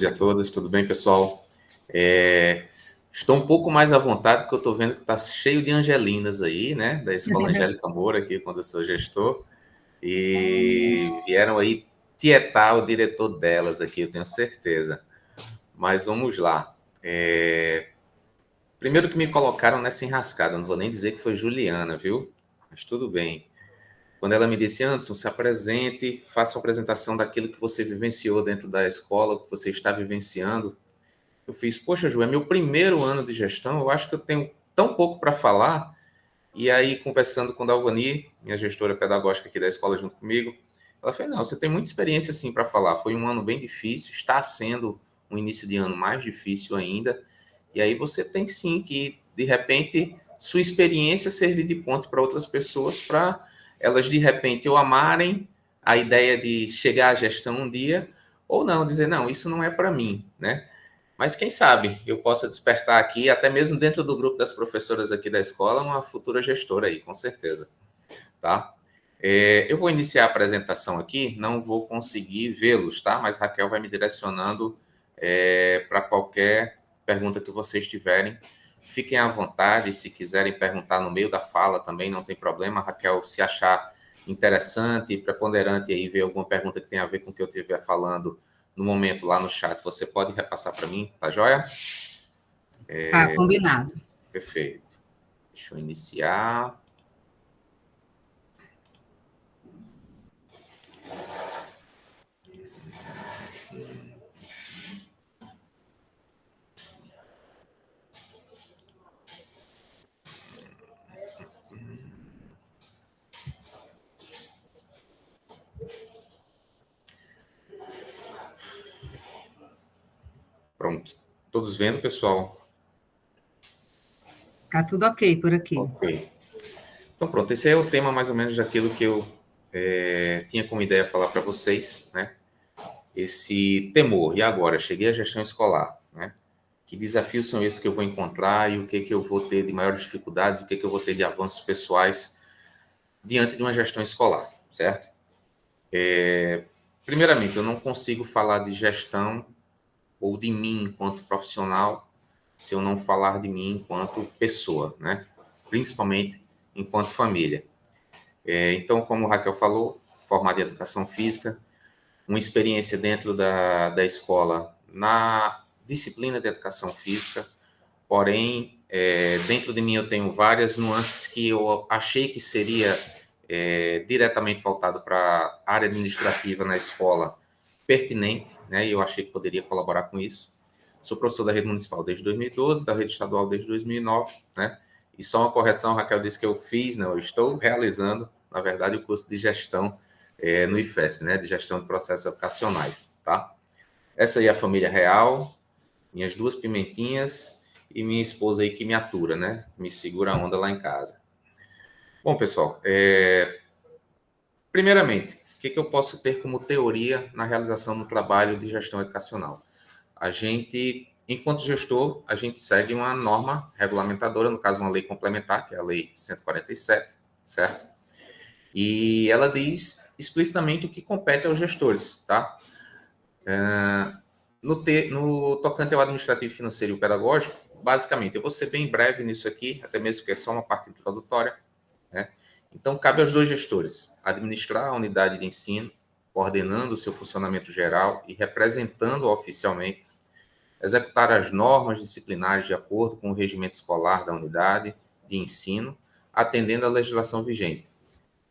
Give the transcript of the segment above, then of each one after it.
e a todas, tudo bem, pessoal? Estou um pouco mais à vontade, porque eu estou vendo que está cheio de angelinas aí, né? Da Escola Angélica Moura, aqui, quando eu sou gestor, e vieram aí tietar o diretor delas aqui, eu tenho certeza. Mas vamos lá. Primeiro que me colocaram nessa enrascada, não vou nem dizer que foi Juliana, viu? Mas tudo bem. Quando ela me disse, Anderson, se apresente, faça uma apresentação daquilo que você vivenciou dentro da escola, que você está vivenciando. Eu fiz, poxa, Ju, é meu primeiro ano de gestão, eu acho que eu tenho tão pouco para falar. E aí, conversando com a Dalvani, minha gestora pedagógica aqui da escola junto comigo, ela falou, não, você tem muita experiência sim para falar. Foi um ano bem difícil, está sendo um início de ano mais difícil ainda. E aí você tem sim que, de repente, sua experiência servir de ponto para outras pessoas, para elas, de repente, ou amarem a ideia de chegar à gestão um dia, ou não, dizer, não, isso não é para mim, né? Mas quem sabe eu possa despertar aqui, até mesmo dentro do grupo das professoras aqui da escola, uma futura gestora aí, com certeza, tá? Eu vou iniciar a apresentação aqui, não vou conseguir vê-los, tá? Mas Raquel vai me direcionando para qualquer pergunta que vocês tiverem. Fiquem à vontade, se quiserem perguntar no meio da fala também, não tem problema. Raquel, se achar interessante, preponderante aí, ver alguma pergunta que tenha a ver com o que eu estiver falando no momento lá no chat, você pode repassar para mim, tá joia? Tá, combinado. Perfeito. Deixa eu iniciar. Pronto. Todos vendo, pessoal? Tá tudo ok por aqui. Ok. Então, pronto. Esse é o tema, mais ou menos, daquilo que eu tinha como ideia falar para vocês, né? Esse temor. E agora? Cheguei à gestão escolar, né? Que desafios são esses que eu vou encontrar e o que eu vou ter de maiores dificuldades, o que eu vou ter de avanços pessoais diante de uma gestão escolar, certo? Primeiramente, eu não consigo falar de gestão ou de mim enquanto profissional se eu não falar de mim enquanto pessoa, né? Principalmente enquanto família. Então, como o Raquel falou, formado em educação física, uma experiência dentro da escola na disciplina de educação física, porém, dentro de mim eu tenho várias nuances que eu achei que seria diretamente voltado para a área administrativa na escola pertinente, né? E eu achei que poderia colaborar com isso. Sou professor da rede municipal desde 2012, da rede estadual desde 2009, né? E só uma correção, Raquel disse que eu fiz, não, eu estou realizando, na verdade, o curso de gestão no IFESP, né? De gestão de processos educacionais, tá? Essa aí é a família real, minhas duas pimentinhas e minha esposa aí que me atura, né? Me segura a onda lá em casa. Bom, pessoal, primeiramente, o que eu posso ter como teoria na realização do trabalho de gestão educacional? A gente, enquanto gestor, a gente segue uma norma regulamentadora, no caso, uma lei complementar, que é a Lei 147, certo? E ela diz explicitamente o que compete aos gestores, tá? No tocante ao administrativo, financeiro e pedagógico, basicamente, eu vou ser bem breve nisso aqui, até mesmo porque é só uma parte introdutória, né? Então, cabe aos dois gestores administrar a unidade de ensino, coordenando o seu funcionamento geral e representando oficialmente, executar as normas disciplinares de acordo com o regimento escolar da unidade de ensino, atendendo à legislação vigente,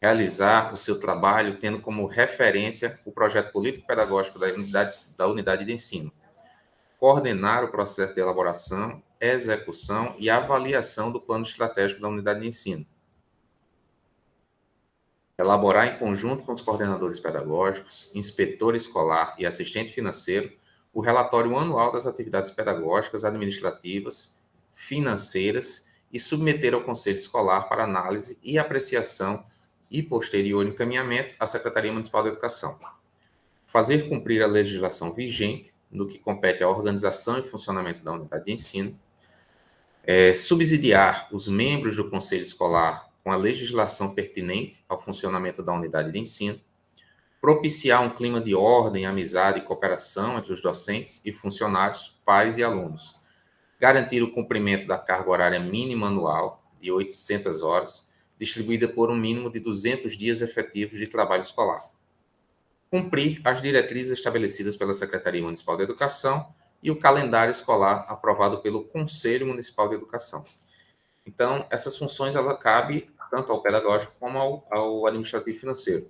realizar o seu trabalho tendo como referência o projeto político-pedagógico da unidade de ensino, coordenar o processo de elaboração, execução e avaliação do plano estratégico da unidade de ensino, elaborar em conjunto com os coordenadores pedagógicos, inspetor escolar e assistente financeiro o relatório anual das atividades pedagógicas, administrativas, financeiras e submeter ao Conselho Escolar para análise e apreciação e posterior encaminhamento à Secretaria Municipal de Educação. Fazer cumprir a legislação vigente no que compete à organização e funcionamento da unidade de ensino, subsidiar os membros do Conselho Escolar com a legislação pertinente ao funcionamento da unidade de ensino, propiciar um clima de ordem, amizade e cooperação entre os docentes e funcionários, pais e alunos, garantir o cumprimento da carga horária mínima anual de 800 horas, distribuída por um mínimo de 200 dias efetivos de trabalho escolar, cumprir as diretrizes estabelecidas pela Secretaria Municipal de Educação e o calendário escolar aprovado pelo Conselho Municipal de Educação. Então, essas funções ela cabe tanto ao pedagógico como ao administrativo financeiro.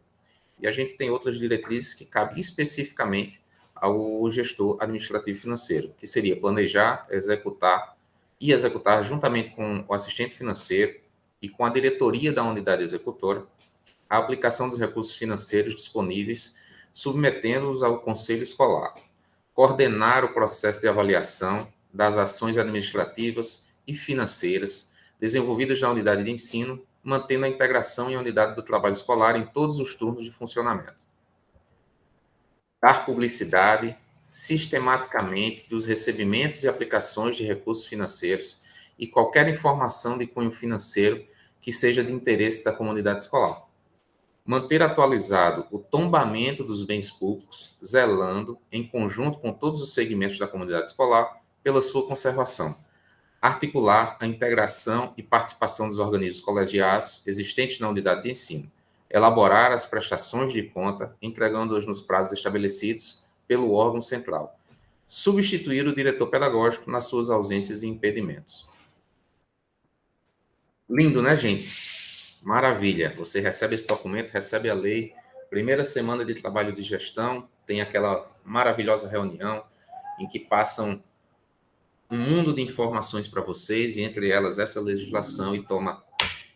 E a gente tem outras diretrizes que cabem especificamente ao gestor administrativo financeiro, que seria planejar, executar e executar juntamente com o assistente financeiro e com a diretoria da unidade executora a aplicação dos recursos financeiros disponíveis, submetendo-os ao conselho escolar, coordenar o processo de avaliação das ações administrativas e financeiras desenvolvidas na unidade de ensino, mantendo a integração e a unidade do trabalho escolar em todos os turnos de funcionamento. Dar publicidade sistematicamente dos recebimentos e aplicações de recursos financeiros e qualquer informação de cunho financeiro que seja de interesse da comunidade escolar. Manter atualizado o tombamento dos bens públicos, zelando, em conjunto com todos os segmentos da comunidade escolar, pela sua conservação. Articular a integração e participação dos organismos colegiados existentes na unidade de ensino. Elaborar as prestações de conta, entregando-as nos prazos estabelecidos pelo órgão central. Substituir o diretor pedagógico nas suas ausências e impedimentos. Lindo, né, gente? Maravilha. Você recebe esse documento, recebe a lei. Primeira semana de trabalho de gestão, tem aquela maravilhosa reunião em que passam um mundo de informações para vocês, e entre elas essa legislação, e toma,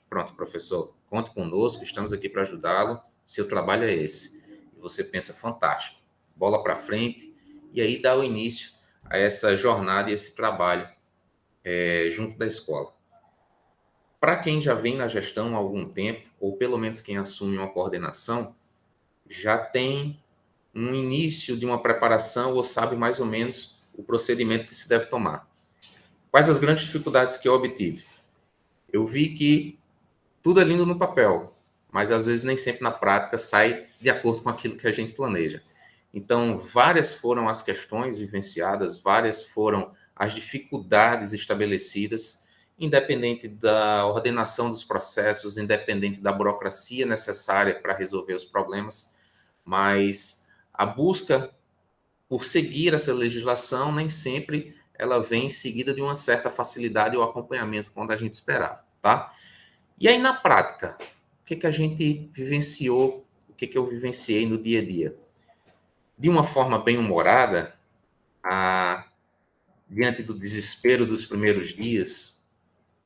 pronto, professor, conte conosco, estamos aqui para ajudá-lo, seu trabalho é esse. E você pensa, fantástico, bola para frente, e aí dá o início a essa jornada e esse trabalho junto da escola. Para quem já vem na gestão há algum tempo, ou pelo menos quem assume uma coordenação, já tem um início de uma preparação ou sabe mais ou menos o procedimento que se deve tomar. Quais as grandes dificuldades que eu obtive? Eu vi que tudo é lindo no papel, mas às vezes nem sempre na prática sai de acordo com aquilo que a gente planeja. Então, várias foram as questões vivenciadas, várias foram as dificuldades estabelecidas, independente da ordenação dos processos, independente da burocracia necessária para resolver os problemas, mas a busca por seguir essa legislação nem sempre ela vem seguida de uma certa facilidade ou acompanhamento quando a gente esperava, tá? E aí, na prática, o que a gente vivenciou, o que eu vivenciei no dia a dia? De uma forma bem humorada, diante do desespero dos primeiros dias,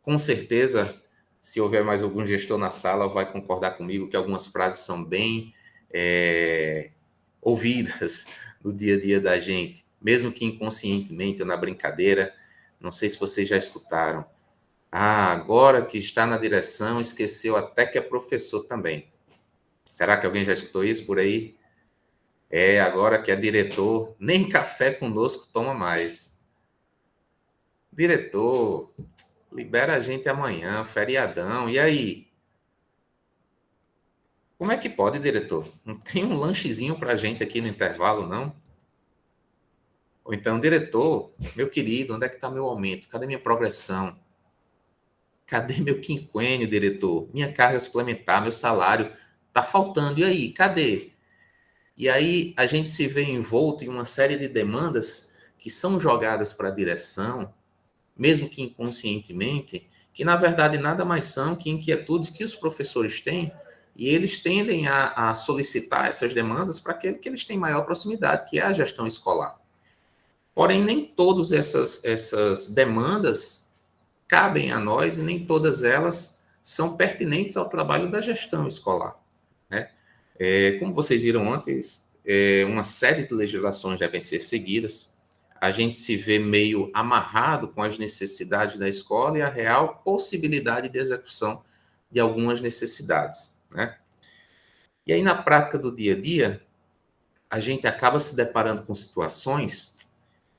com certeza, se houver mais algum gestor na sala, vai concordar comigo que algumas frases são bem ouvidas no dia a dia da gente, mesmo que inconscientemente ou na brincadeira. Não sei se vocês já escutaram. Ah, agora que está na direção, esqueceu até que é professor também. Será que alguém já escutou isso por aí? Agora que é diretor, nem café conosco toma mais. Diretor, libera a gente amanhã, feriadão, e aí? Como é que pode, diretor? Não tem um lanchezinho para a gente aqui no intervalo, não? Ou então, diretor, meu querido, onde é que está meu aumento? Cadê minha progressão? Cadê meu quinquênio, diretor? Minha carga suplementar, meu salário está faltando. E aí, cadê? E aí a gente se vê envolto em uma série de demandas que são jogadas para a direção, mesmo que inconscientemente, que na verdade nada mais são que inquietudes que os professores têm, e eles tendem a solicitar essas demandas para aquele que eles têm maior proximidade, que é a gestão escolar. Porém, nem todas essas demandas cabem a nós e nem todas elas são pertinentes ao trabalho da gestão escolar, né? Como vocês viram antes, uma série de legislações devem ser seguidas. A gente se vê meio amarrado com as necessidades da escola e a real possibilidade de execução de algumas necessidades, né? E aí, na prática do dia a dia, a gente acaba se deparando com situações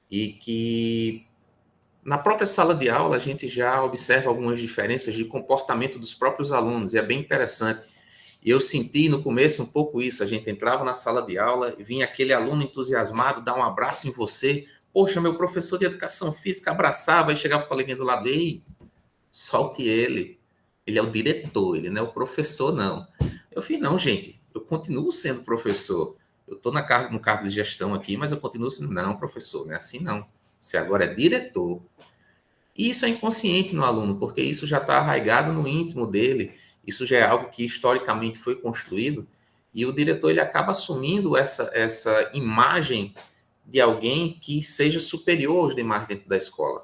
e que, na própria sala de aula, a gente já observa algumas diferenças de comportamento dos próprios alunos, e é bem interessante E eu senti no começo um pouco isso. A gente entrava na sala de aula e vinha aquele aluno entusiasmado dar um abraço em você. Poxa, meu professor de educação física abraçava e chegava o coleguinha do lado. Ei, solte ele. Ele é o diretor, ele não é o professor, não. Eu falei, não, gente, eu continuo sendo professor. Eu estou no cargo de gestão aqui, mas eu continuo sendo, não, professor, não é assim não. Você agora é diretor. E isso é inconsciente no aluno, porque isso já está arraigado no íntimo dele, isso já é algo que historicamente foi construído, e o diretor ele acaba assumindo essa imagem de alguém que seja superior aos demais dentro da escola.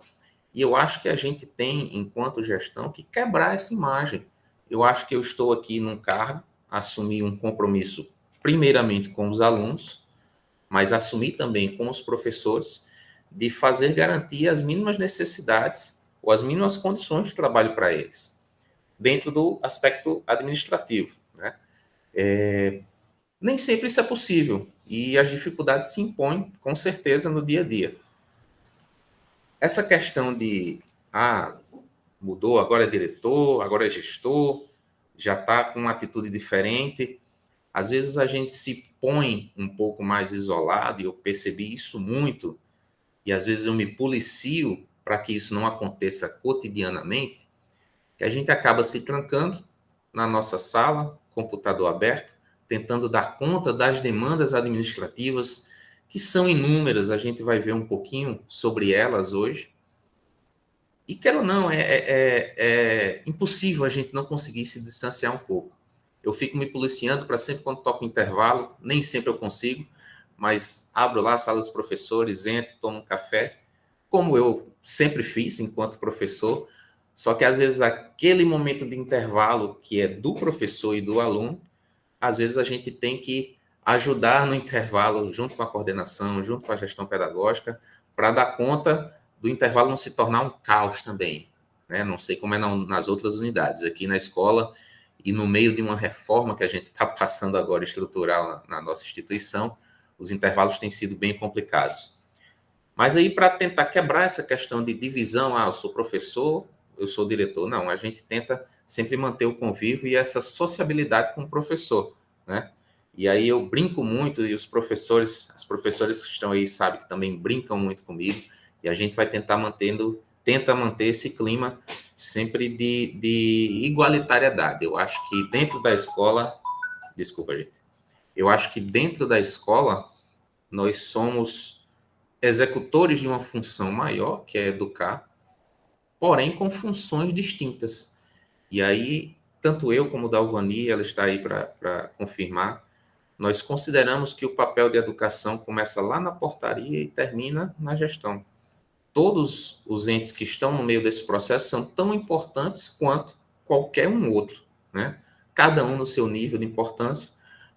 E eu acho que a gente tem, enquanto gestão, que quebrar essa imagem. Eu acho que eu estou aqui num cargo, assumir um compromisso, primeiramente com os alunos, mas assumir também com os professores, de fazer garantir as mínimas necessidades ou as mínimas condições de trabalho para eles, dentro do aspecto administrativo, né? Nem sempre isso é possível e as dificuldades se impõem, com certeza, no dia a dia. Essa questão de, mudou, agora é diretor, agora é gestor, já está com uma atitude diferente. Às vezes a gente se põe um pouco mais isolado, e eu percebi isso muito, e às vezes eu me policio para que isso não aconteça cotidianamente, que a gente acaba se trancando na nossa sala, computador aberto, tentando dar conta das demandas administrativas, que são inúmeras, a gente vai ver um pouquinho sobre elas hoje. E quero ou não, é impossível a gente não conseguir se distanciar um pouco. Eu fico me policiando para sempre quando toco intervalo, nem sempre eu consigo, mas abro lá a sala dos professores, entro, tomo um café, como eu sempre fiz enquanto professor, só que às vezes aquele momento de intervalo que é do professor e do aluno, às vezes a gente tem que ajudar no intervalo, junto com a coordenação, junto com a gestão pedagógica, para dar conta do intervalo não se tornar um caos também, né? Não sei como é nas outras unidades. Aqui na escola, e no meio de uma reforma que a gente está passando agora estrutural na nossa instituição, os intervalos têm sido bem complicados. Mas aí, para tentar quebrar essa questão de divisão, eu sou professor, eu sou diretor, não, a gente tenta sempre manter o convívio e essa sociabilidade com o professor, né? E aí eu brinco muito, e os professores, as professoras que estão aí sabem que também brincam muito comigo, e a gente vai tenta manter esse clima sempre de igualitariedade. Eu acho que dentro da escola, desculpa, gente, eu acho que dentro da escola nós somos executores de uma função maior, que é educar, porém com funções distintas. E aí, tanto eu como Dalvani, ela está aí para confirmar, nós consideramos que o papel de educação começa lá na portaria e termina na gestão. Todos os entes que estão no meio desse processo são tão importantes quanto qualquer um outro, né? Cada um no seu nível de importância.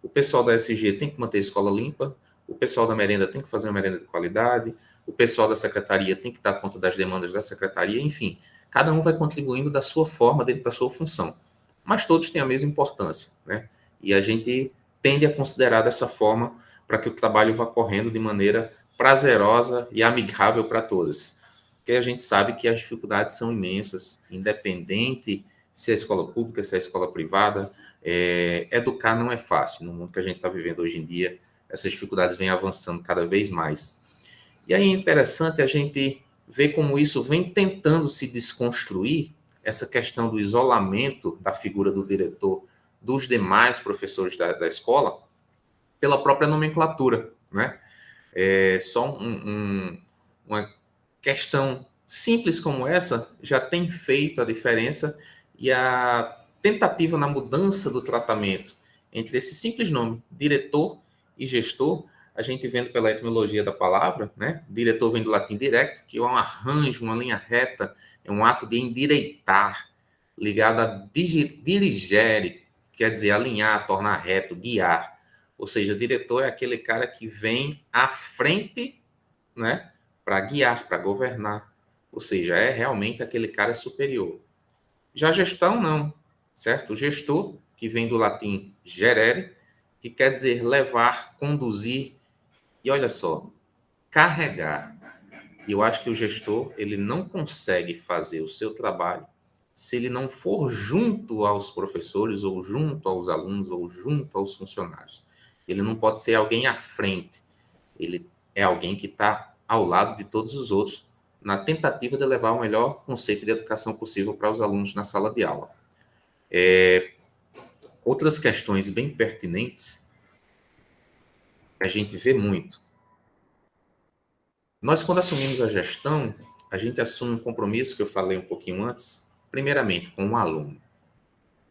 O pessoal da SG tem que manter a escola limpa, o pessoal da merenda tem que fazer uma merenda de qualidade, o pessoal da secretaria tem que dar conta das demandas da secretaria, enfim, cada um vai contribuindo da sua forma, dentro da sua função. Mas todos têm a mesma importância, né? E a gente tende a considerar dessa forma para que o trabalho vá correndo de maneira prazerosa e amigável para todas. Porque a gente sabe que as dificuldades são imensas, independente se é escola pública, se é escola privada, educar não é fácil. No mundo que a gente está vivendo hoje em dia, essas dificuldades vêm avançando cada vez mais. E aí é interessante a gente ver como isso vem tentando se desconstruir, essa questão do isolamento da figura do diretor dos demais professores da escola, pela própria nomenclatura, né? Só uma questão simples como essa já tem feito a diferença, e a tentativa na mudança do tratamento entre esse simples nome, diretor e gestor, a gente vendo pela etimologia da palavra, né? Diretor vem do latim directo, que é um arranjo, uma linha reta, é um ato de endireitar, ligado a dirigere, quer dizer, alinhar, tornar reto, guiar. Ou seja, diretor é aquele cara que vem à frente, né, para guiar, para governar. Ou seja, é realmente aquele cara superior. Já gestão, não, certo? O gestor, que vem do latim gerere, que quer dizer levar, conduzir, e olha só, carregar. E eu acho que o gestor, ele não consegue fazer o seu trabalho se ele não for junto aos professores, ou junto aos alunos, ou junto aos funcionários. Ele não pode ser alguém à frente. Ele é alguém que está ao lado de todos os outros, na tentativa de levar o melhor conceito de educação possível para os alunos na sala de aula. Outras questões bem pertinentes que a gente vê muito. Nós, quando assumimos a gestão, a gente assume um compromisso que eu falei um pouquinho antes, primeiramente com o aluno,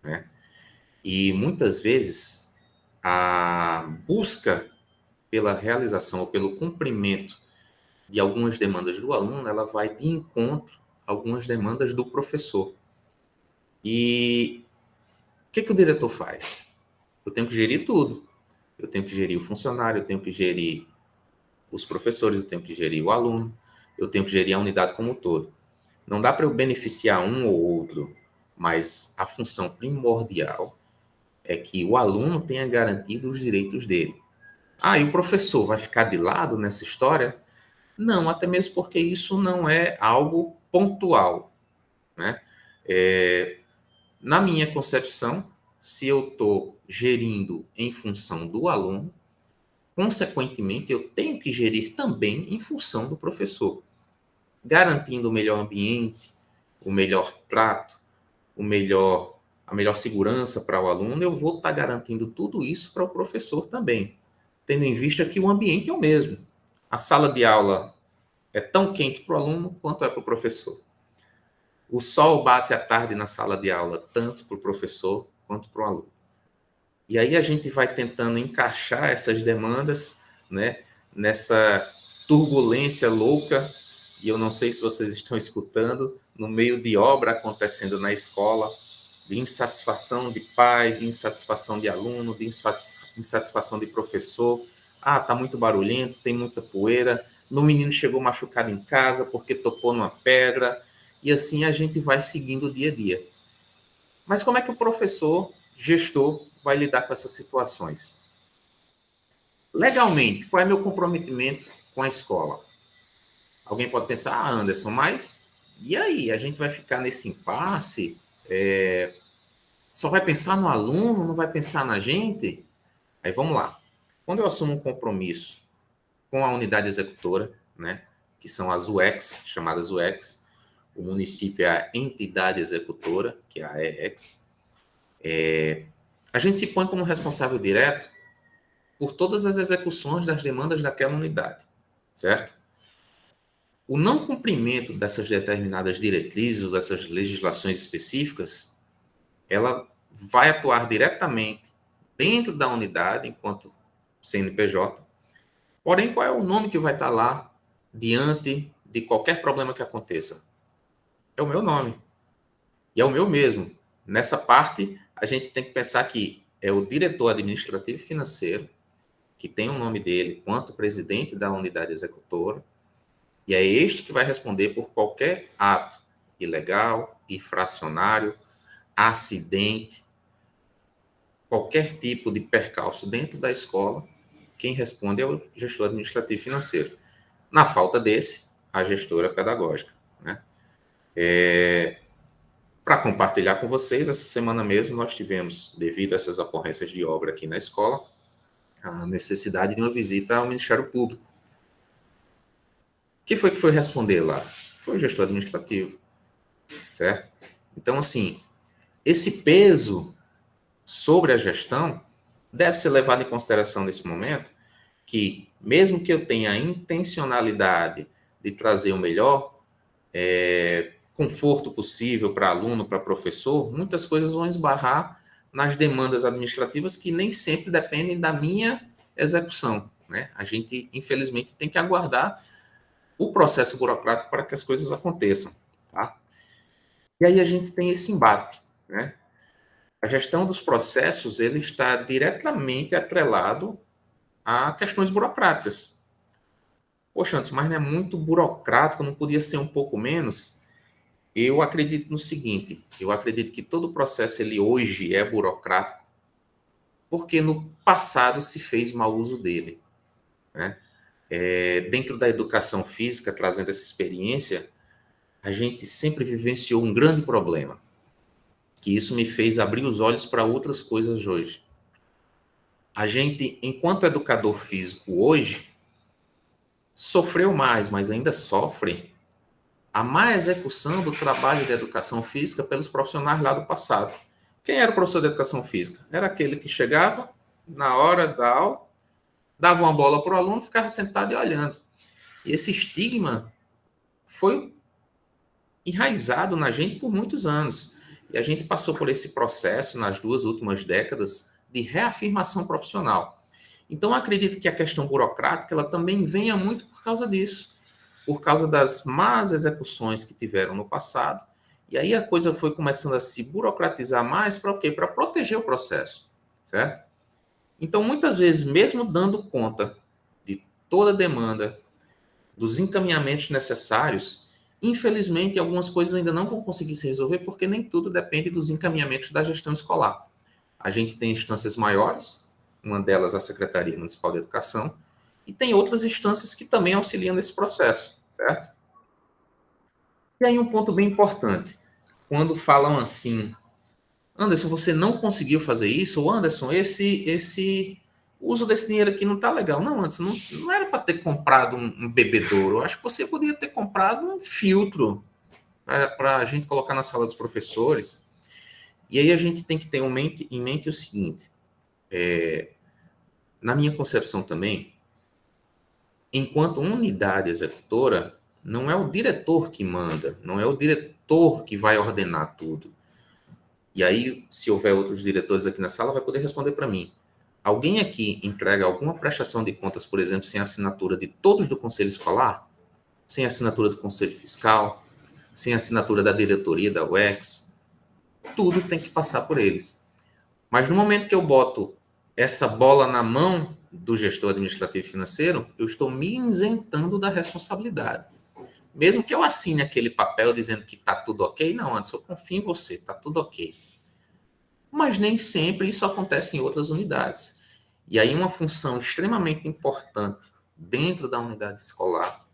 né? E muitas vezes a busca pela realização ou pelo cumprimento de algumas demandas do aluno, ela vai de encontro a algumas demandas do professor. E o que o diretor faz? Eu tenho que gerir tudo. Eu tenho que gerir o funcionário, eu tenho que gerir os professores, eu tenho que gerir o aluno, eu tenho que gerir a unidade como um todo. Não dá para eu beneficiar um ou outro, mas a função primordial é que o aluno tenha garantido os direitos dele. E o professor vai ficar de lado nessa história? Não, até mesmo porque isso não é algo pontual, né? Na minha concepção, se eu estou gerindo em função do aluno, consequentemente, eu tenho que gerir também em função do professor, garantindo o melhor ambiente, o melhor trato, a melhor segurança para o aluno. Eu vou estar garantindo tudo isso para o professor também, tendo em vista que o ambiente é o mesmo. A sala de aula é tão quente para o aluno quanto é para o professor. O sol bate à tarde na sala de aula, tanto para o professor quanto para o aluno. E aí a gente vai tentando encaixar essas demandas, né, nessa turbulência louca, e eu não sei se vocês estão escutando, no meio de obra acontecendo na escola, de insatisfação de pai, de insatisfação de aluno, de insatisfação de professor. Tá muito barulhento, tem muita poeira, no menino chegou machucado em casa porque topou numa pedra, e assim a gente vai seguindo o dia a dia. Mas como é que o professor, gestor, vai lidar com essas situações? Legalmente, qual é meu comprometimento com a escola? Alguém pode pensar, Anderson, mas e aí? A gente vai ficar nesse impasse? Só vai pensar no aluno, não vai pensar na gente? Aí vamos lá. Quando eu assumo um compromisso com a unidade executora, né, que são as UECs, chamadas UECs, o município é a entidade executora, que é a EEX, a gente se põe como responsável direto por todas as execuções das demandas daquela unidade, certo? O não cumprimento dessas determinadas diretrizes ou dessas legislações específicas, ela vai atuar diretamente dentro da unidade enquanto CNPJ. Porém, qual é o nome que vai estar lá diante de qualquer problema que aconteça? É o meu nome. E é o meu mesmo. Nessa parte, a gente tem que pensar que é o diretor administrativo e financeiro, que tem o nome dele, quanto presidente da unidade executora, e é este que vai responder por qualquer ato ilegal, infracionário, acidente, qualquer tipo de percalço dentro da escola. Quem responde é o gestor administrativo e financeiro. Na falta desse, a gestora pedagógica, né? Para compartilhar com vocês, essa semana mesmo nós tivemos, devido a essas ocorrências de obra aqui na escola, a necessidade de uma visita ao Ministério Público. Quem foi que foi responder lá? Foi o gestor administrativo, certo? Então, assim, esse peso sobre a gestão deve ser levado em consideração nesse momento, que mesmo que eu tenha a intencionalidade de trazer o melhor conforto possível para aluno, para professor, muitas coisas vão esbarrar nas demandas administrativas que nem sempre dependem da minha execução, né? A gente, infelizmente, tem que aguardar o processo burocrático para que as coisas aconteçam, tá? E aí a gente tem esse embate, né? A gestão dos processos, ele está diretamente atrelado a questões burocráticas. Poxa, Anderson, mas não é muito burocrático, não podia ser um pouco menos? Eu acredito no seguinte, eu acredito que todo o processo, ele hoje é burocrático, porque no passado se fez mau uso dele, né? Dentro da educação física, trazendo essa experiência, a gente sempre vivenciou um grande problema. que isso me fez abrir os olhos para outras coisas hoje. A gente, enquanto educador físico hoje, sofreu mais, mas ainda sofre a má execução do trabalho de educação física pelos profissionais lá do passado. Quem era o professor de educação física? Era aquele que chegava na hora da aula, dava uma bola para o aluno, ficava sentado e olhando. E esse estigma foi enraizado na gente por muitos anos. E a gente passou por esse processo nas 2 últimas décadas de reafirmação profissional. Então, acredito que a questão burocrática ela também venha muito por causa disso, por causa das más execuções que tiveram no passado. E aí a coisa foi começando a se burocratizar mais para o quê? Para proteger o processo, certo? Então, muitas vezes, mesmo dando conta de toda a demanda, dos encaminhamentos necessários, infelizmente, algumas coisas ainda não vão conseguir se resolver porque nem tudo depende dos encaminhamentos da gestão escolar. A gente tem instâncias maiores, uma delas a Secretaria Municipal de Educação, e tem outras instâncias que também auxiliam nesse processo, certo? E aí um ponto bem importante, quando falam assim, Anderson, você não conseguiu fazer isso, ou Anderson, esse uso desse dinheiro aqui não está legal. Não, Anderson, não era para ter comprado um bebedouro, eu acho que você poderia ter comprado um filtro para a gente colocar na sala dos professores. E aí a gente tem que ter em mente o seguinte, na minha concepção também, enquanto unidade executora, não é o diretor que manda, não é o diretor que vai ordenar tudo. E aí, se houver outros diretores aqui na sala, vai poder responder para mim. Alguém aqui entrega alguma prestação de contas, por exemplo, sem assinatura de todos do Conselho Escolar? Sem assinatura do Conselho Fiscal? Sem assinatura da diretoria da UEX? Tudo tem que passar por eles. Mas no momento que eu boto essa bola na mão do gestor administrativo e financeiro, eu estou me isentando da responsabilidade. Mesmo que eu assine aquele papel dizendo que está tudo ok, não, antes eu confio em você, está tudo ok. Mas nem sempre isso acontece em outras unidades. E aí uma função extremamente importante dentro da unidade escolar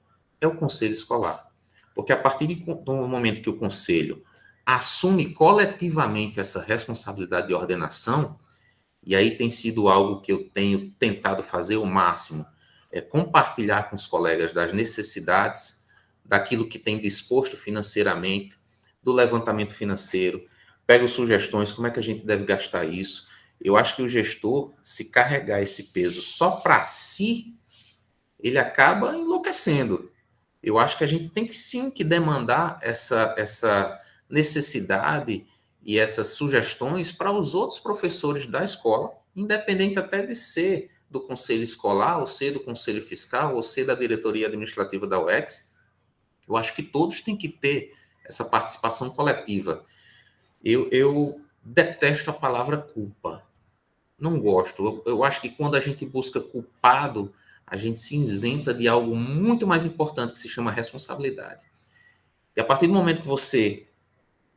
é o conselho escolar. Porque a partir do momento que o conselho assume coletivamente essa responsabilidade de ordenação, e aí tem sido algo que eu tenho tentado fazer o máximo, é compartilhar com os colegas das necessidades, daquilo que tem disposto financeiramente, do levantamento financeiro, pego sugestões, como é que a gente deve gastar isso. Eu acho que o gestor, se carregar esse peso só para si, ele acaba enlouquecendo. Eu acho que a gente tem que sim que demandar essa necessidade e essas sugestões para os outros professores da escola, independente até de ser do conselho escolar, ou ser do conselho fiscal, ou ser da diretoria administrativa da UEX. Eu acho que todos têm que ter essa participação coletiva. Eu detesto a palavra culpa. Não gosto. Eu acho que quando a gente busca culpado, a gente se isenta de algo muito mais importante que se chama responsabilidade. E a partir do momento que você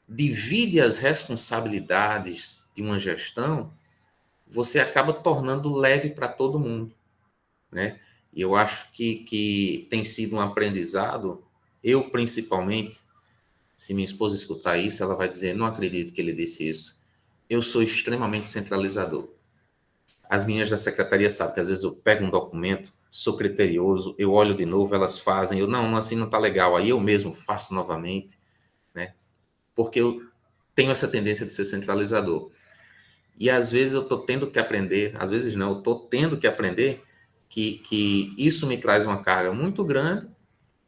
divide as responsabilidades de uma gestão, você acaba tornando leve para todo mundo, né? E eu acho que tem sido um aprendizado, eu principalmente, se minha esposa escutar isso, ela vai dizer, não acredito que ele disse isso. Eu sou extremamente centralizador. As meninas da secretaria sabem que às vezes eu pego um documento, sou criterioso, eu olho de novo, elas fazem, eu, não, assim não está legal, aí eu mesmo faço novamente, né? Porque eu tenho essa tendência de ser centralizador. E às vezes eu estou tendo que aprender, às vezes não, eu estou tendo que aprender que isso me traz uma carga muito grande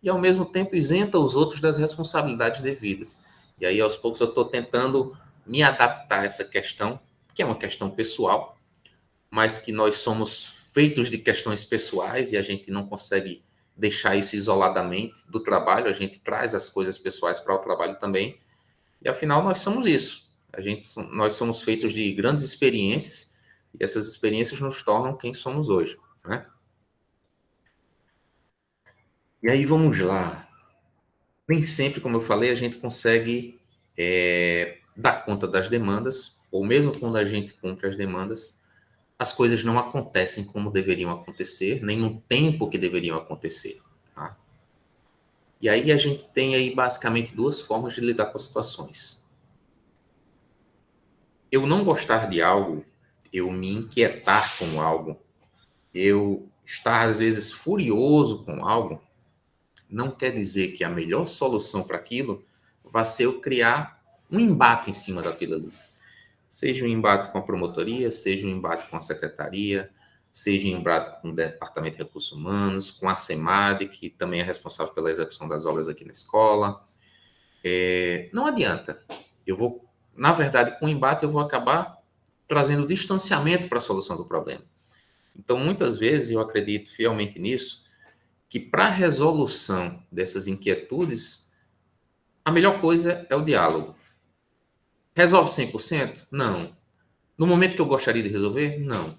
e ao mesmo tempo isenta os outros das responsabilidades devidas. E aí aos poucos eu estou tentando me adaptar a essa questão, que é uma questão pessoal, mas que nós somos feitos de questões pessoais e a gente não consegue deixar isso isoladamente do trabalho, a gente traz as coisas pessoais para o trabalho também, e afinal nós somos isso. Nós somos feitos de grandes experiências e essas experiências nos tornam quem somos hoje, né? E aí vamos lá. Nem sempre, como eu falei, a gente consegue dar conta das demandas, ou mesmo quando a gente cumpre as demandas, as coisas não acontecem como deveriam acontecer, nem no tempo que deveriam acontecer. Tá? E aí a gente tem aí basicamente 2 formas de lidar com as situações. eu não gostar de algo, eu me inquietar com algo, eu estar, às vezes, furioso com algo, não quer dizer que a melhor solução para aquilo vai ser eu criar um embate em cima daquilo ali. Seja um embate com a promotoria, seja um embate com a secretaria, seja um embate com o Departamento de Recursos Humanos, com a SEMAD, que também é responsável pela execução das obras aqui na escola. Não adianta. Na verdade, com o embate, eu vou acabar trazendo distanciamento para a solução do problema. Então, muitas vezes, eu acredito fielmente nisso, que para a resolução dessas inquietudes, a melhor coisa é o diálogo. Resolve 100%? Não. No momento que eu gostaria de resolver? Não.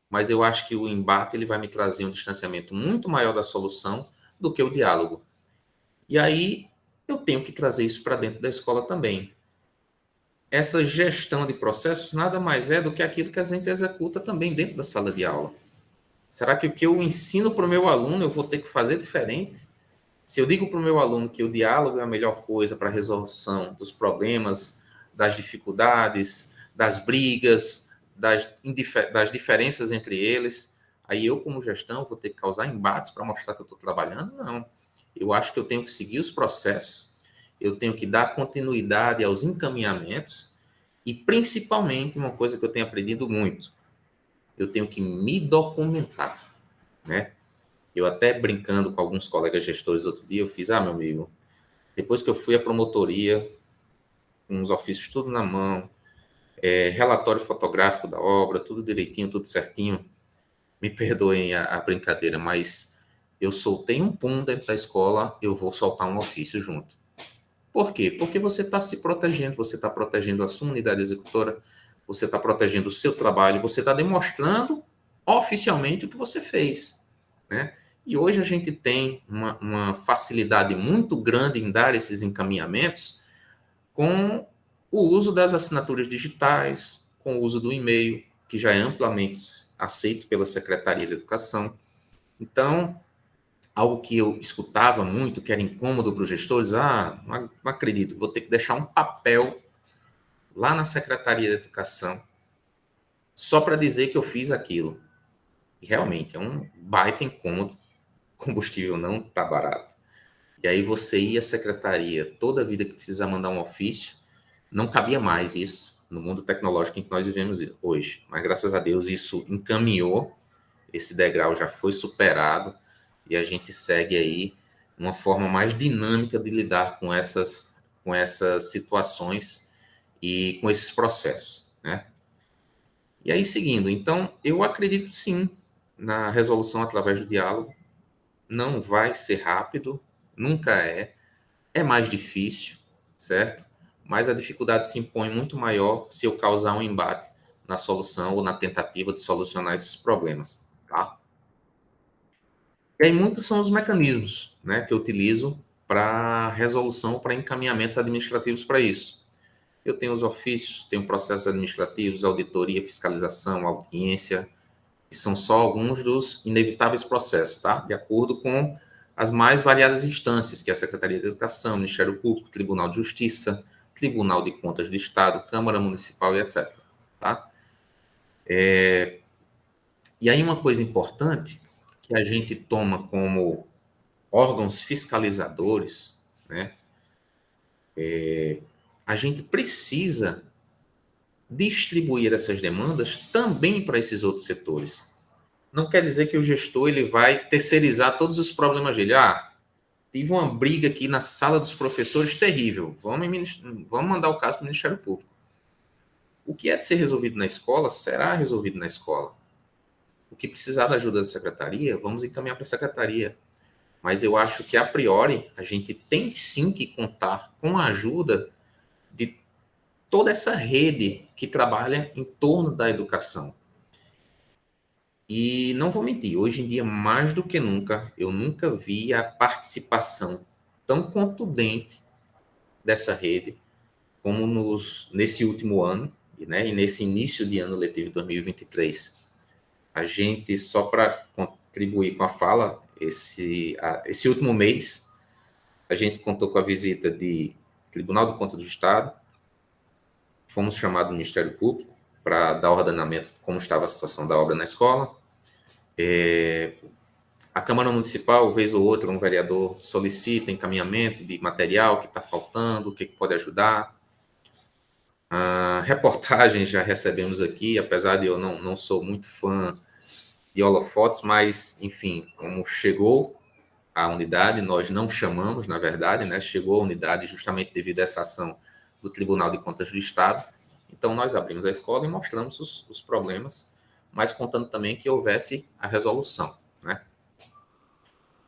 Mas eu acho que o embate ele vai me trazer um distanciamento muito maior da solução do que o diálogo. E aí eu tenho que trazer isso para dentro da escola também. Essa gestão de processos nada mais é do que aquilo que a gente executa também dentro da sala de aula. Será que o que eu ensino para o meu aluno eu vou ter que fazer diferente? Se eu digo para o meu aluno que o diálogo é a melhor coisa para a resolução dos problemas, das dificuldades, das brigas, das diferenças entre eles, aí eu, como gestão, vou ter que causar embates para mostrar que eu estou trabalhando? Não. Eu acho que eu tenho que seguir os processos, eu tenho que dar continuidade aos encaminhamentos e, principalmente, uma coisa que eu tenho aprendido muito, eu tenho que me documentar, né? Eu até brincando com alguns colegas gestores outro dia, eu fiz, meu amigo, depois que eu fui à promotoria, com os ofícios tudo na mão, relatório fotográfico da obra, tudo direitinho, tudo certinho, me perdoem a brincadeira, mas eu soltei um pum dentro da escola, eu vou soltar um ofício junto. Por quê? Porque você está se protegendo, você está protegendo a sua unidade executora, você está protegendo o seu trabalho, você está demonstrando oficialmente o que você fez, né? E hoje a gente tem uma facilidade muito grande em dar esses encaminhamentos com o uso das assinaturas digitais, com o uso do e-mail, que já é amplamente aceito pela Secretaria de Educação. Então, algo que eu escutava muito, que era incômodo para os gestores, não acredito, vou ter que deixar um papel lá na Secretaria de Educação só para dizer que eu fiz aquilo. E realmente é um baita incômodo, combustível não está barato. E aí você ia à secretaria toda a vida que precisa mandar um ofício, não cabia mais isso no mundo tecnológico em que nós vivemos hoje. Mas graças a Deus isso encaminhou, esse degrau já foi superado e a gente segue aí uma forma mais dinâmica de lidar com essas situações e com esses processos, né? E aí, seguindo, então, eu acredito sim na resolução através do diálogo. Não vai ser rápido, nunca é mais difícil, certo? Mas a dificuldade se impõe muito maior se eu causar um embate na solução ou na tentativa de solucionar esses problemas, tá? E aí muitos são os mecanismos, né, que eu utilizo para resolução, para encaminhamentos administrativos para isso. Eu tenho os ofícios, tenho processos administrativos, auditoria, fiscalização, audiência, que são só alguns dos inevitáveis processos, tá? De acordo com as mais variadas instâncias, que é a Secretaria de Educação, Ministério Público, Tribunal de Justiça, Tribunal de Contas do Estado, Câmara Municipal e etc. Tá? E aí uma coisa importante que a gente toma como órgãos fiscalizadores, né? A gente precisa distribuir essas demandas também para esses outros setores. Não quer dizer que o gestor ele vai terceirizar todos os problemas dele. Tive uma briga aqui na sala dos professores terrível. Vamos mandar o caso para o Ministério Público. O que é de ser resolvido na escola, será resolvido na escola. O que precisar da ajuda da secretaria, vamos encaminhar para a secretaria. Mas eu acho que, a priori, a gente tem sim que contar com a ajuda de toda essa rede que trabalha em torno da educação. E não vou mentir, hoje em dia, mais do que nunca, eu nunca vi a participação tão contundente dessa rede como nesse último ano, né, e nesse início de ano letivo de 2023. A gente, só para contribuir com a fala, esse último mês, a gente contou com a visita de Tribunal de Contas do Estado, fomos chamados do Ministério Público para dar ordenamento de como estava a situação da obra na escola. A Câmara Municipal, vez ou outra, um vereador solicita encaminhamento de material que está faltando, o que pode ajudar. Reportagens já recebemos aqui, apesar de eu não sou muito fã de holofotes, mas, enfim, como chegou a unidade, nós não chamamos, na verdade, né? Chegou a unidade justamente devido a essa ação do Tribunal de Contas do Estado. Então, nós abrimos a escola e mostramos os problemas, mas contando também que houvesse a resolução, né?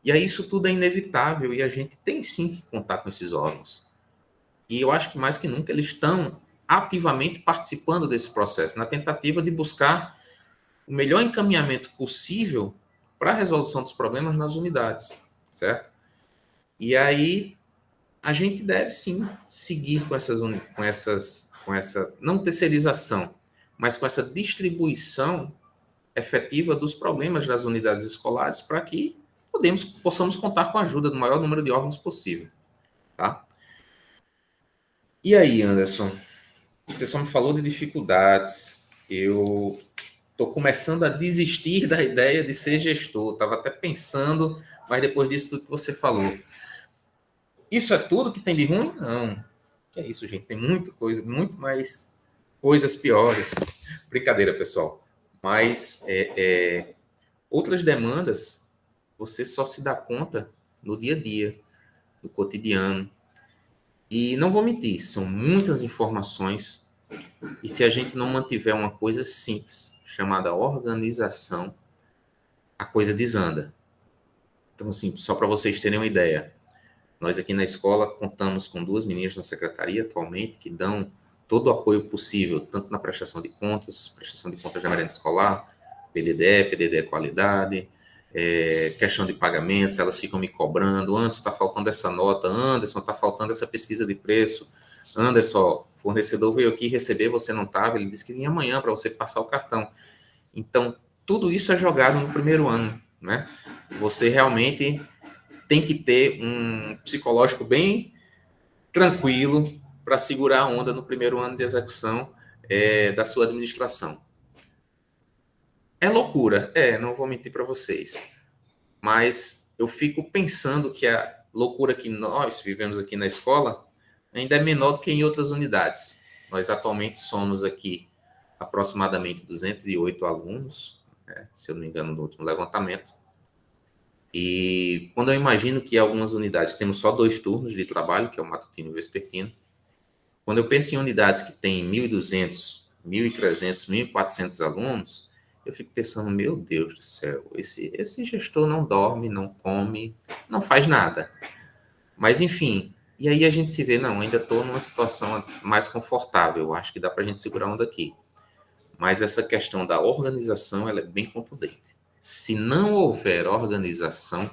E aí isso tudo é inevitável e a gente tem sim que contar com esses órgãos. E eu acho que mais que nunca eles estão ativamente participando desse processo, na tentativa de buscar o melhor encaminhamento possível para a resolução dos problemas nas unidades, certo? E aí a gente deve sim seguir com essa não terceirização, mas com essa distribuição efetiva dos problemas das unidades escolares para que possamos contar com a ajuda do maior número de órgãos possível, tá? E aí, Anderson, você só me falou de dificuldades. Eu estou começando a desistir da ideia de ser gestor. Estava até pensando, mas depois disso tudo que você falou. Isso é tudo que tem de ruim? Não. Que é isso, gente? Tem muita coisa, muito mais coisas piores. Brincadeira, pessoal. Mas outras demandas, você só se dá conta no dia a dia, no cotidiano. E não vou mentir, são muitas informações. E se a gente não mantiver uma coisa simples, chamada organização, a coisa desanda. Então, assim, só para vocês terem uma ideia, nós aqui na escola contamos com 2 meninas na secretaria atualmente que dão todo o apoio possível, tanto na prestação de contas da merenda escolar, PDD qualidade, questão de pagamentos, elas ficam me cobrando, Anderson, está faltando essa nota, Anderson, está faltando essa pesquisa de preço, Anderson, o fornecedor veio aqui receber, você não estava, ele disse que vinha amanhã para você passar o cartão. Então, tudo isso é jogado no primeiro ano, né? Você realmente tem que ter um psicológico bem tranquilo para segurar a onda no primeiro ano de execução da sua administração. É loucura, não vou mentir para vocês, mas eu fico pensando que a loucura que nós vivemos aqui na escola ainda é menor do que em outras unidades. Nós atualmente somos aqui aproximadamente 208 alunos, se eu não me engano, no último levantamento. E quando eu imagino que em algumas unidades temos só 2 turnos de trabalho, que é o matutino e o vespertino, quando eu penso em unidades que têm 1.200, 1.300, 1.400 alunos, eu fico pensando, meu Deus do céu, esse gestor não dorme, não come, não faz nada. Mas, enfim, e aí a gente se vê, não, ainda estou numa situação mais confortável, acho que dá para a gente segurar onda aqui. Mas essa questão da organização, ela é bem contundente. Se não houver organização,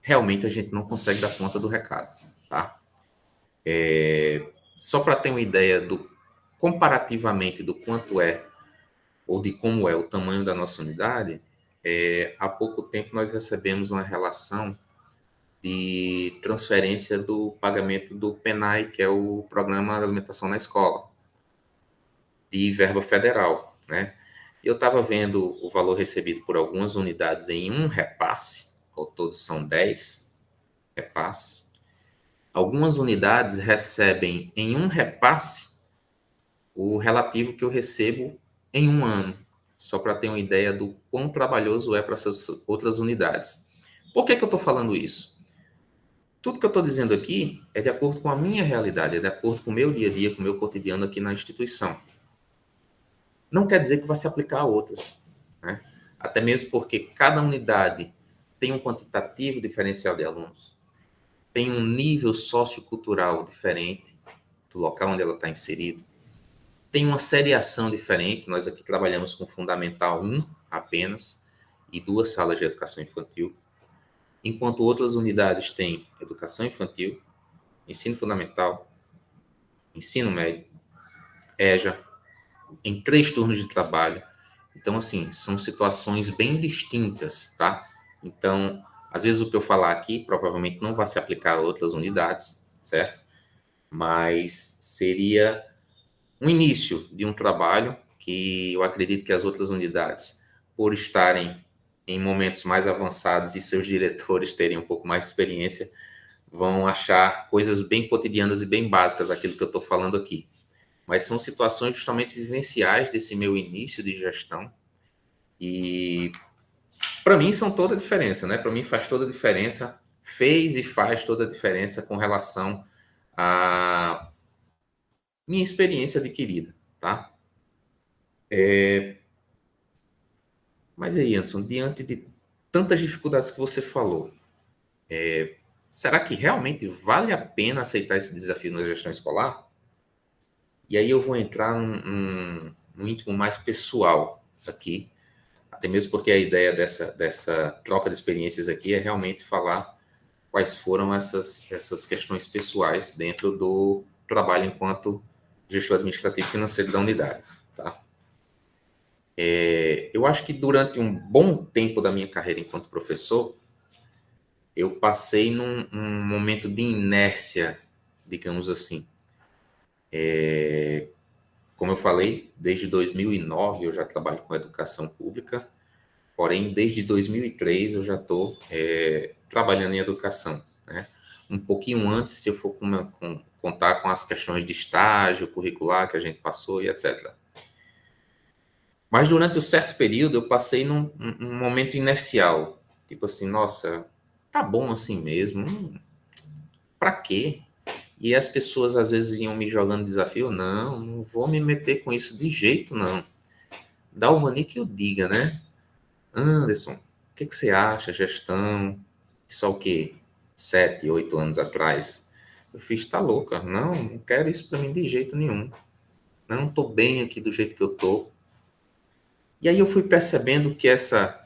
realmente a gente não consegue dar conta do recado, tá? Só para ter uma ideia comparativamente do quanto é, ou de como é o tamanho da nossa unidade, há pouco tempo nós recebemos uma relação de transferência do pagamento do PENAE, que é o Programa de Alimentação na Escola, de verba federal, né? Eu estava vendo o valor recebido por algumas unidades em um repasse, ao todo são 10 repasses. Algumas unidades recebem em um repasse o relativo que eu recebo em um ano, só para ter uma ideia do quão trabalhoso é para essas outras unidades. Por que eu estou falando isso? Tudo que eu estou dizendo aqui é de acordo com a minha realidade, é de acordo com o meu dia a dia, com o meu cotidiano aqui na instituição. Não quer dizer que vai se aplicar a outras, né? Até mesmo porque cada unidade tem um quantitativo diferencial de alunos, tem um nível sociocultural diferente do local onde ela está inserida, tem uma seriação diferente. Nós aqui trabalhamos com Fundamental 1 apenas e 2 salas de educação infantil, enquanto outras unidades têm educação infantil, ensino fundamental, ensino médio, EJA, em 3 turnos de trabalho. Então, assim, são situações bem distintas, tá? Então, às vezes o que eu falar aqui provavelmente não vai se aplicar a outras unidades, certo? Mas seria um início de um trabalho que eu acredito que as outras unidades, por estarem em momentos mais avançados e seus diretores terem um pouco mais de experiência, vão achar coisas bem cotidianas e bem básicas, aquilo que eu estou falando aqui. Mas são situações justamente vivenciais desse meu início de gestão e, para mim, são toda a diferença, né? Para mim faz toda a diferença, fez e faz toda a diferença com relação à minha experiência adquirida, tá? Mas aí, Anderson, diante de tantas dificuldades que você falou, será que realmente vale a pena aceitar esse desafio na gestão escolar? E aí eu vou entrar num íntimo mais pessoal aqui, até mesmo porque a ideia dessa troca de experiências aqui é realmente falar quais foram essas questões pessoais dentro do trabalho enquanto gestor administrativo financeiro da unidade, tá? Eu acho que durante um bom tempo da minha carreira enquanto professor, eu passei num momento de inércia, digamos assim. Como eu falei, desde 2009 eu já trabalho com educação pública, porém, desde 2003 eu já estou trabalhando em educação, né? Um pouquinho antes, se eu for contar com as questões de estágio curricular que a gente passou e etc. Mas durante um certo período eu passei num momento inercial, tipo assim, nossa, tá bom assim mesmo, para quê? E as pessoas às vezes iam me jogando desafio, não vou me meter com isso de jeito não. Dalvani que eu diga, né? Anderson, o que você acha? Gestão, isso é o quê? 7, 8 anos atrás. Eu fiz, tá louca? Não quero isso para mim de jeito nenhum. Não tô bem aqui do jeito que eu tô. E aí eu fui percebendo que essa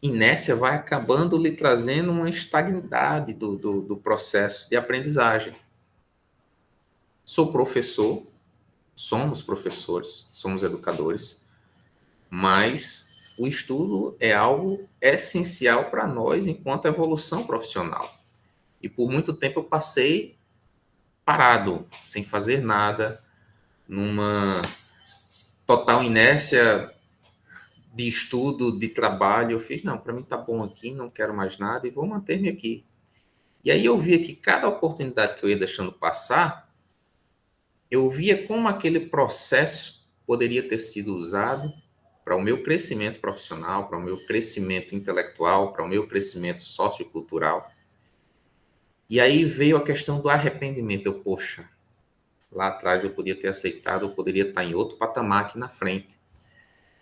inércia vai acabando lhe trazendo uma estagnidade do processo de aprendizagem. Sou professor, somos professores, somos educadores, mas o estudo é algo essencial para nós enquanto evolução profissional. E por muito tempo eu passei parado, sem fazer nada, numa total inércia de estudo, de trabalho. Eu fiz, não, para mim tá bom aqui, não quero mais nada e vou manter-me aqui. E aí eu via que cada oportunidade que eu ia deixando passar, eu via como aquele processo poderia ter sido usado para o meu crescimento profissional, para o meu crescimento intelectual, para o meu crescimento sociocultural. E aí veio a questão do arrependimento. Eu, poxa, lá atrás eu podia ter aceitado, eu poderia estar em outro patamar aqui na frente.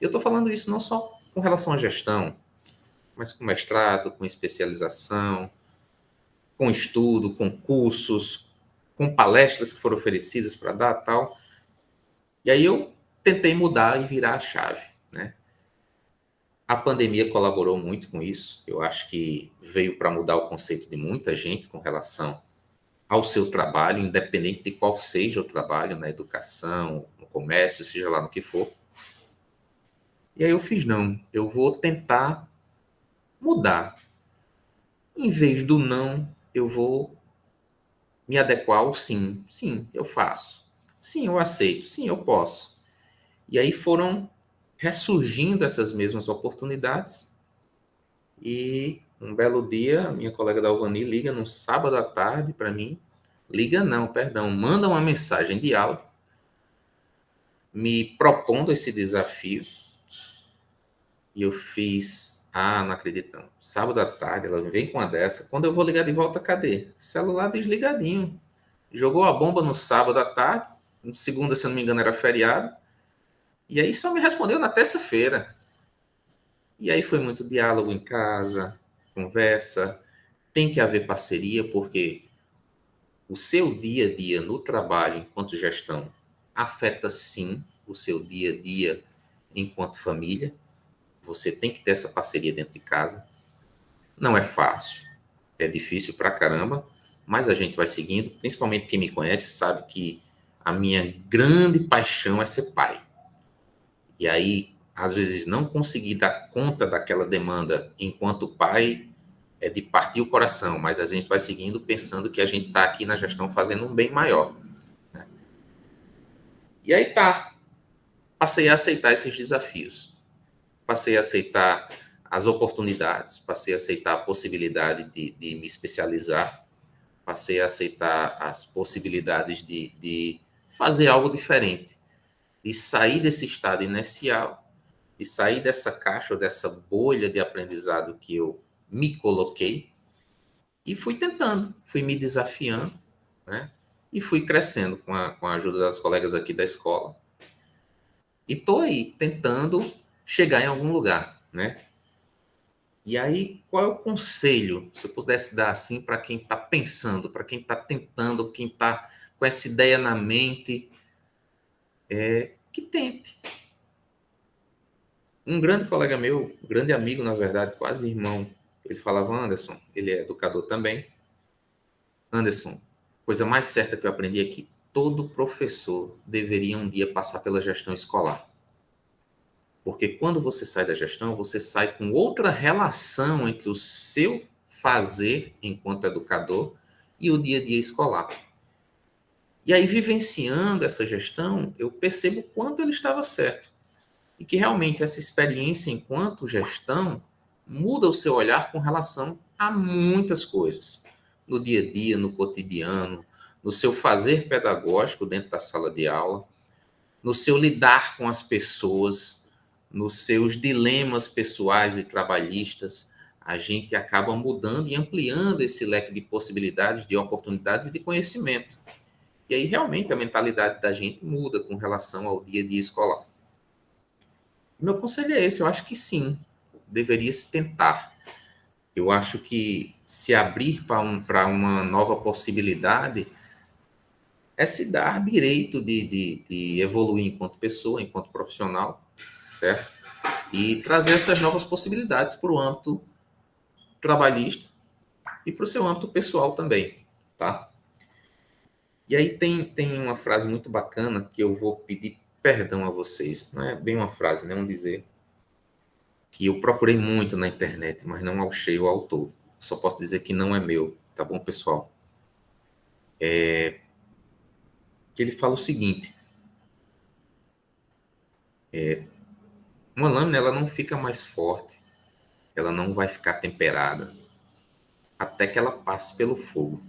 Eu estou falando isso não só com relação à gestão, mas com mestrado, com especialização, com estudo, com cursos, com palestras que foram oferecidas para dar tal. E aí eu tentei mudar e virar a chave, né? A pandemia colaborou muito com isso. Eu acho que veio para mudar o conceito de muita gente com relação ao seu trabalho, independente de qual seja o trabalho, na educação, no comércio, seja lá no que for. E aí eu fiz, não, eu vou tentar mudar. Em vez do não, eu vou me adequar ao sim. Sim, eu faço. Sim, eu aceito. Sim, eu posso. E aí foram ressurgindo essas mesmas oportunidades. E um belo dia, minha colega da Alvani liga no sábado à tarde para mim. Liga não, perdão. Manda uma mensagem de áudio me propondo esse desafio. E eu fiz, não acredito não. Sábado à tarde, ela vem com uma dessa. Quando eu vou ligar de volta, cadê? Celular desligadinho. Jogou a bomba no sábado à tarde. No segunda, se eu não me engano, era feriado. E aí só me respondeu na terça-feira. E aí foi muito diálogo em casa, conversa. Tem que haver parceria, porque o seu dia a dia no trabalho, enquanto gestão, afeta sim o seu dia a dia enquanto família. Você tem que ter essa parceria dentro de casa. Não é fácil, é difícil pra caramba, mas a gente vai seguindo. Principalmente quem me conhece sabe que a minha grande paixão é ser pai. E aí, às vezes, não conseguir dar conta daquela demanda enquanto pai é de partir o coração, mas a gente vai seguindo pensando que a gente está aqui na gestão fazendo um bem maior. E aí tá, passei a aceitar esses desafios. Passei a aceitar as oportunidades, passei a aceitar a possibilidade de me especializar, passei a aceitar as possibilidades de fazer algo diferente, de sair desse estado inercial, de sair dessa caixa ou dessa bolha de aprendizado que eu me coloquei e fui tentando, fui me desafiando, né? E fui crescendo com a ajuda das colegas aqui da escola. E tô aí tentando chegar em algum lugar, né? E aí, qual é o conselho, se eu pudesse dar assim, para quem está pensando, para quem está tentando, quem está com essa ideia na mente, que tente. Um grande colega meu, um grande amigo, na verdade, quase irmão, ele falava, Anderson, ele é educador também. Anderson, coisa mais certa que eu aprendi é que todo professor deveria um dia passar pela gestão escolar. Porque quando você sai da gestão, você sai com outra relação entre o seu fazer enquanto educador e o dia a dia escolar. E aí, vivenciando essa gestão, eu percebo o quanto ele estava certo. E que realmente essa experiência enquanto gestão muda o seu olhar com relação a muitas coisas. No dia a dia, no cotidiano, no seu fazer pedagógico dentro da sala de aula, no seu lidar com as pessoas, nos seus dilemas pessoais e trabalhistas, a gente acaba mudando e ampliando esse leque de possibilidades, de oportunidades e de conhecimento. E aí, realmente, a mentalidade da gente muda com relação ao dia a dia escolar. Meu conselho é esse, eu acho que sim, deveria se tentar. Eu acho que se abrir para uma nova possibilidade é se dar direito de evoluir enquanto pessoa, enquanto profissional, certo? E trazer essas novas possibilidades para o âmbito trabalhista e para o seu âmbito pessoal também, tá? E aí tem uma frase muito bacana que eu vou pedir perdão a vocês. Não é bem uma frase, né? Um dizer que eu procurei muito na internet, mas não achei o autor. Só posso dizer que não é meu, tá bom, pessoal? Que ele fala o seguinte: uma lâmina ela não fica mais forte, ela não vai ficar temperada até que ela passe pelo fogo.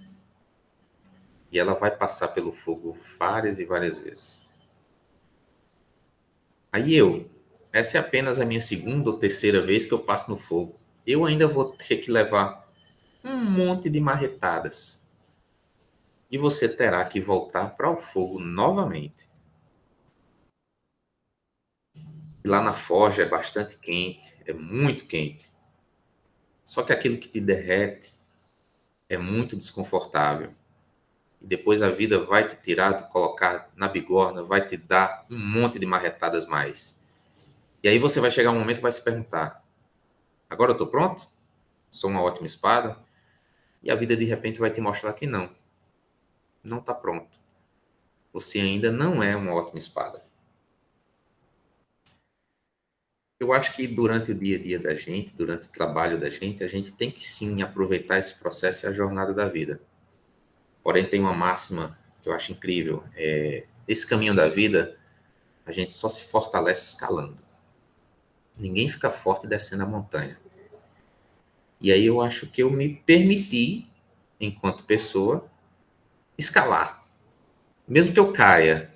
E ela vai passar pelo fogo várias e várias vezes. Essa é apenas a minha segunda ou terceira vez que eu passo no fogo. Eu ainda vou ter que levar um monte de marretadas. E você terá que voltar para o fogo novamente. E lá na forja é bastante quente, é muito quente. Só que aquilo que te derrete é muito desconfortável. E depois a vida vai te tirar, te colocar na bigorna, vai te dar um monte de marretadas mais. E aí você vai chegar um momento e vai se perguntar: agora eu estou pronto? Sou uma ótima espada? E a vida de repente vai te mostrar que não. Não está pronto. Você ainda não é uma ótima espada. Eu acho que durante o dia a dia da gente, durante o trabalho da gente, a gente tem que sim aproveitar esse processo e a jornada da vida. Porém, tem uma máxima que eu acho incrível. Esse caminho da vida, a gente só se fortalece escalando. Ninguém fica forte descendo a montanha. E aí eu acho que eu me permiti, enquanto pessoa, escalar. Mesmo que eu caia,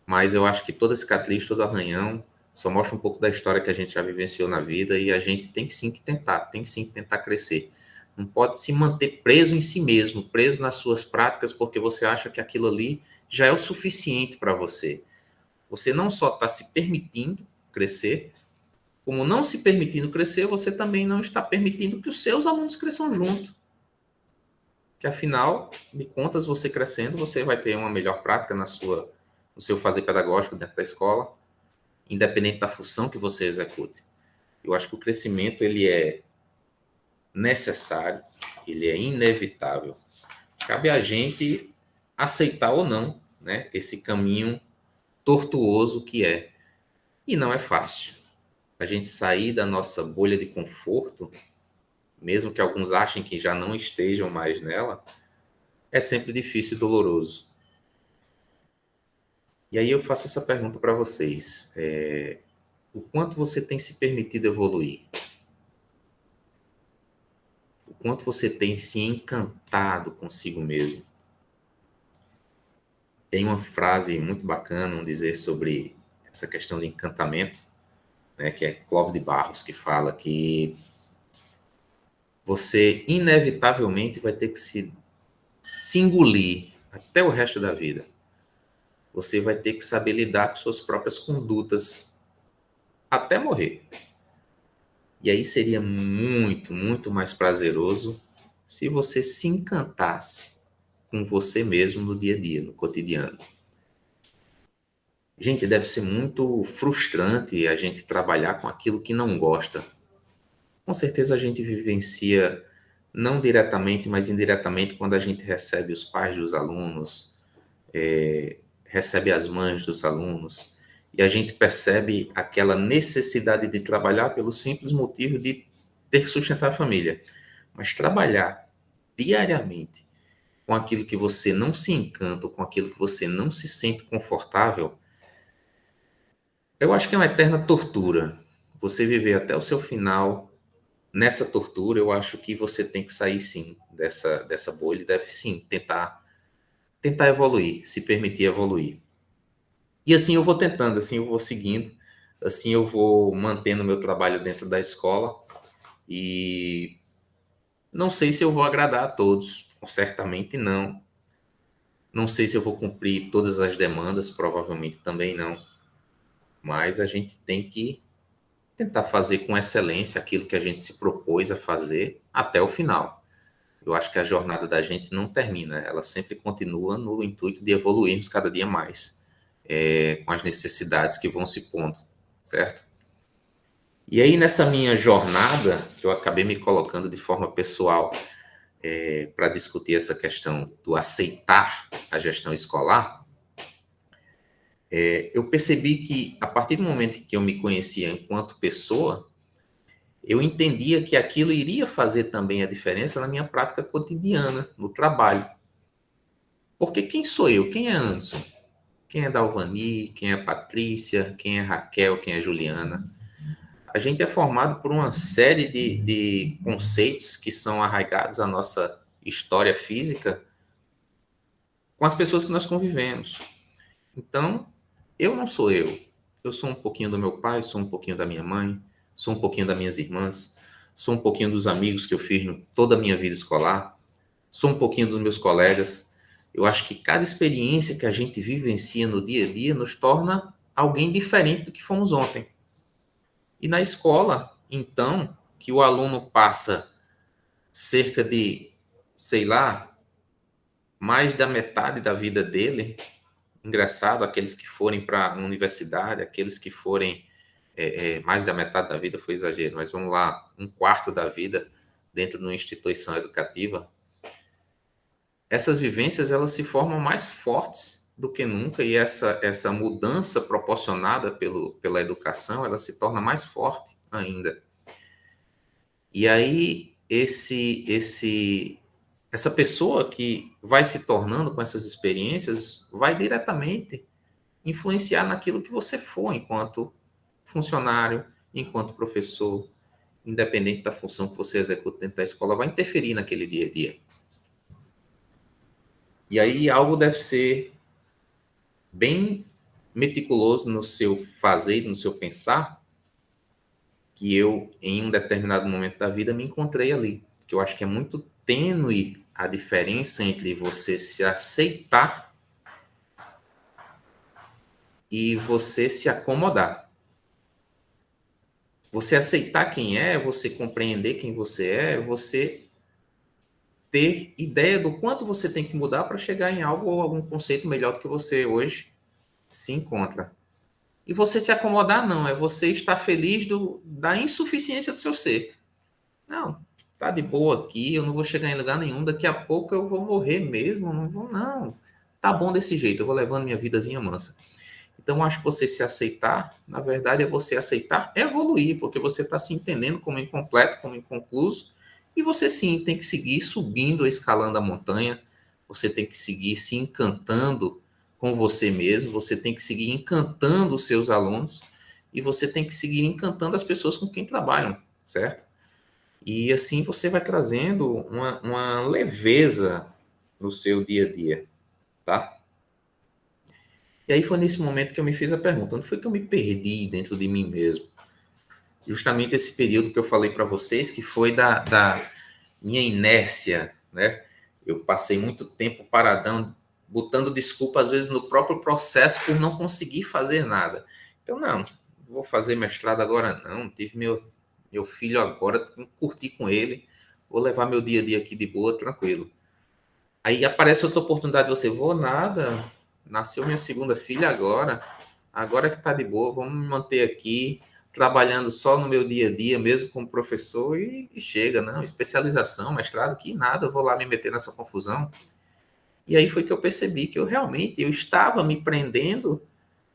mas eu acho que toda cicatriz, todo arranhão, só mostra um pouco da história que a gente já vivenciou na vida e a gente tem sim que tentar, tem sim que tentar crescer. Não pode se manter preso em si mesmo, preso nas suas práticas, porque você acha que aquilo ali já é o suficiente para você. Você não só está se permitindo crescer, como não se permitindo crescer, você também não está permitindo que os seus alunos cresçam junto. Que afinal de contas, você crescendo, você vai ter uma melhor prática no seu fazer pedagógico dentro da escola, independente da função que você execute. Eu acho que o crescimento ele é necessário, ele é inevitável. Cabe a gente aceitar ou não, né, esse caminho tortuoso que é. E não é fácil. A gente sair da nossa bolha de conforto, mesmo que alguns achem que já não estejam mais nela, é sempre difícil e doloroso. E aí eu faço essa pergunta para vocês. O quanto você tem se permitido evoluir? O quanto você tem se encantado consigo mesmo? Tem uma frase muito bacana, um dizer sobre essa questão de encantamento, né, que é Clóvis de Barros, que fala que você inevitavelmente vai ter que se engolir até o resto da vida. Você vai ter que saber lidar com suas próprias condutas até morrer. E aí seria muito, muito mais prazeroso se você se encantasse com você mesmo no dia a dia, no cotidiano. Gente, deve ser muito frustrante a gente trabalhar com aquilo que não gosta. Com certeza a gente vivencia, não diretamente, mas indiretamente, quando a gente recebe os pais dos alunos, recebe as mães dos alunos, e a gente percebe aquela necessidade de trabalhar pelo simples motivo de ter que sustentar a família. Mas trabalhar diariamente com aquilo que você não se encanta, com aquilo que você não se sente confortável, eu acho que é uma eterna tortura. Você viver até o seu final nessa tortura, eu acho que você tem que sair sim dessa bolha e deve sim tentar evoluir, se permitir evoluir. E assim eu vou tentando, assim eu vou seguindo, assim eu vou mantendo meu trabalho dentro da escola e não sei se eu vou agradar a todos, certamente não. Não sei se eu vou cumprir todas as demandas, provavelmente também não. Mas a gente tem que tentar fazer com excelência aquilo que a gente se propôs a fazer até o final. Eu acho que a jornada da gente não termina, ela sempre continua no intuito de evoluirmos cada dia mais, com as necessidades que vão se pondo, certo? E aí, nessa minha jornada, que eu acabei me colocando de forma pessoal para discutir essa questão do aceitar a gestão escolar, eu percebi que, a partir do momento que eu me conhecia enquanto pessoa, eu entendia que aquilo iria fazer também a diferença na minha prática cotidiana, no trabalho. Porque quem sou eu? Quem é Anderson? Quem é Dalvani? Quem é Patrícia? Quem é Raquel? Quem é Juliana? A gente é formado por uma série de conceitos que são arraigados à nossa história física com as pessoas que nós convivemos. Então, eu não sou eu. Eu sou um pouquinho do meu pai, sou um pouquinho da minha mãe, sou um pouquinho das minhas irmãs, sou um pouquinho dos amigos que eu fiz toda a minha vida escolar, sou um pouquinho dos meus colegas. Eu acho que cada experiência que a gente vivencia no dia a dia nos torna alguém diferente do que fomos ontem. E na escola, então, que o aluno passa cerca de, sei lá, mais da metade da vida dele, engraçado, aqueles que forem para a universidade, aqueles que forem mais da metade da vida foi exagero, mas vamos lá, um quarto da vida dentro de uma instituição educativa, essas vivências elas se formam mais fortes do que nunca e essa mudança proporcionada pela educação, ela se torna mais forte ainda. E aí essa pessoa que vai se tornando com essas experiências vai diretamente influenciar naquilo que você for enquanto funcionário, enquanto professor, independente da função que você executa dentro da escola, vai interferir naquele dia a dia. E aí algo deve ser bem meticuloso no seu fazer e no seu pensar, que eu, em um determinado momento da vida, me encontrei ali. Que eu acho que é muito tênue a diferença entre você se aceitar e você se acomodar. Você aceitar quem é, você compreender quem você é, você ter ideia do quanto você tem que mudar para chegar em algo ou algum conceito melhor do que você hoje se encontra. E você se acomodar não, é você estar feliz da insuficiência do seu ser. Não, tá de boa aqui, eu não vou chegar em lugar nenhum, daqui a pouco eu vou morrer mesmo, não vou não. Tá bom desse jeito, eu vou levando minha vidazinha mansa. Então, acho que você se aceitar, na verdade, é você aceitar evoluir, porque você está se entendendo como incompleto, como inconcluso, e você sim tem que seguir subindo, escalando a montanha, você tem que seguir se encantando com você mesmo, você tem que seguir encantando os seus alunos e você tem que seguir encantando as pessoas com quem trabalham, certo? E assim você vai trazendo uma leveza no seu dia a dia, tá? E aí foi nesse momento que eu me fiz a pergunta, onde foi que eu me perdi dentro de mim mesmo? Justamente esse período que eu falei para vocês, que foi da minha inércia, né? Eu passei muito tempo paradão, botando desculpa, às vezes, no próprio processo por não conseguir fazer nada. Então, não, vou fazer mestrado agora não, tive meu filho agora, tenho que curtir com ele, vou levar meu dia a dia aqui de boa, tranquilo. Aí aparece outra oportunidade, você, vou nada, nasceu minha segunda filha agora que tá de boa, vamos me manter aqui, trabalhando só no meu dia a dia, mesmo como professor, e chega, não, especialização, mestrado, que nada, eu vou lá me meter nessa confusão. E aí foi que eu percebi que eu estava me prendendo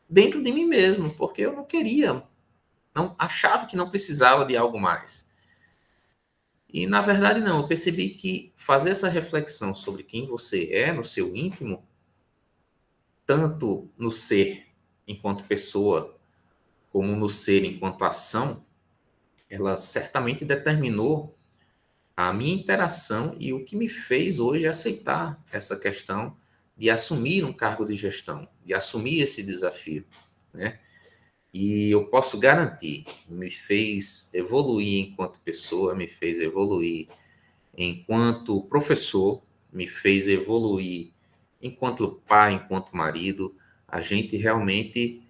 dentro de mim mesmo, porque eu não queria, não achava que não precisava de algo mais. E na verdade não, eu percebi que fazer essa reflexão sobre quem você é no seu íntimo, tanto no ser enquanto pessoa, como no ser enquanto ação, ela certamente determinou a minha interação e o que me fez hoje aceitar essa questão de assumir um cargo de gestão, de assumir esse desafio, né? E eu posso garantir, me fez evoluir enquanto pessoa, me fez evoluir enquanto professor, me fez evoluir enquanto pai, enquanto marido. A gente realmente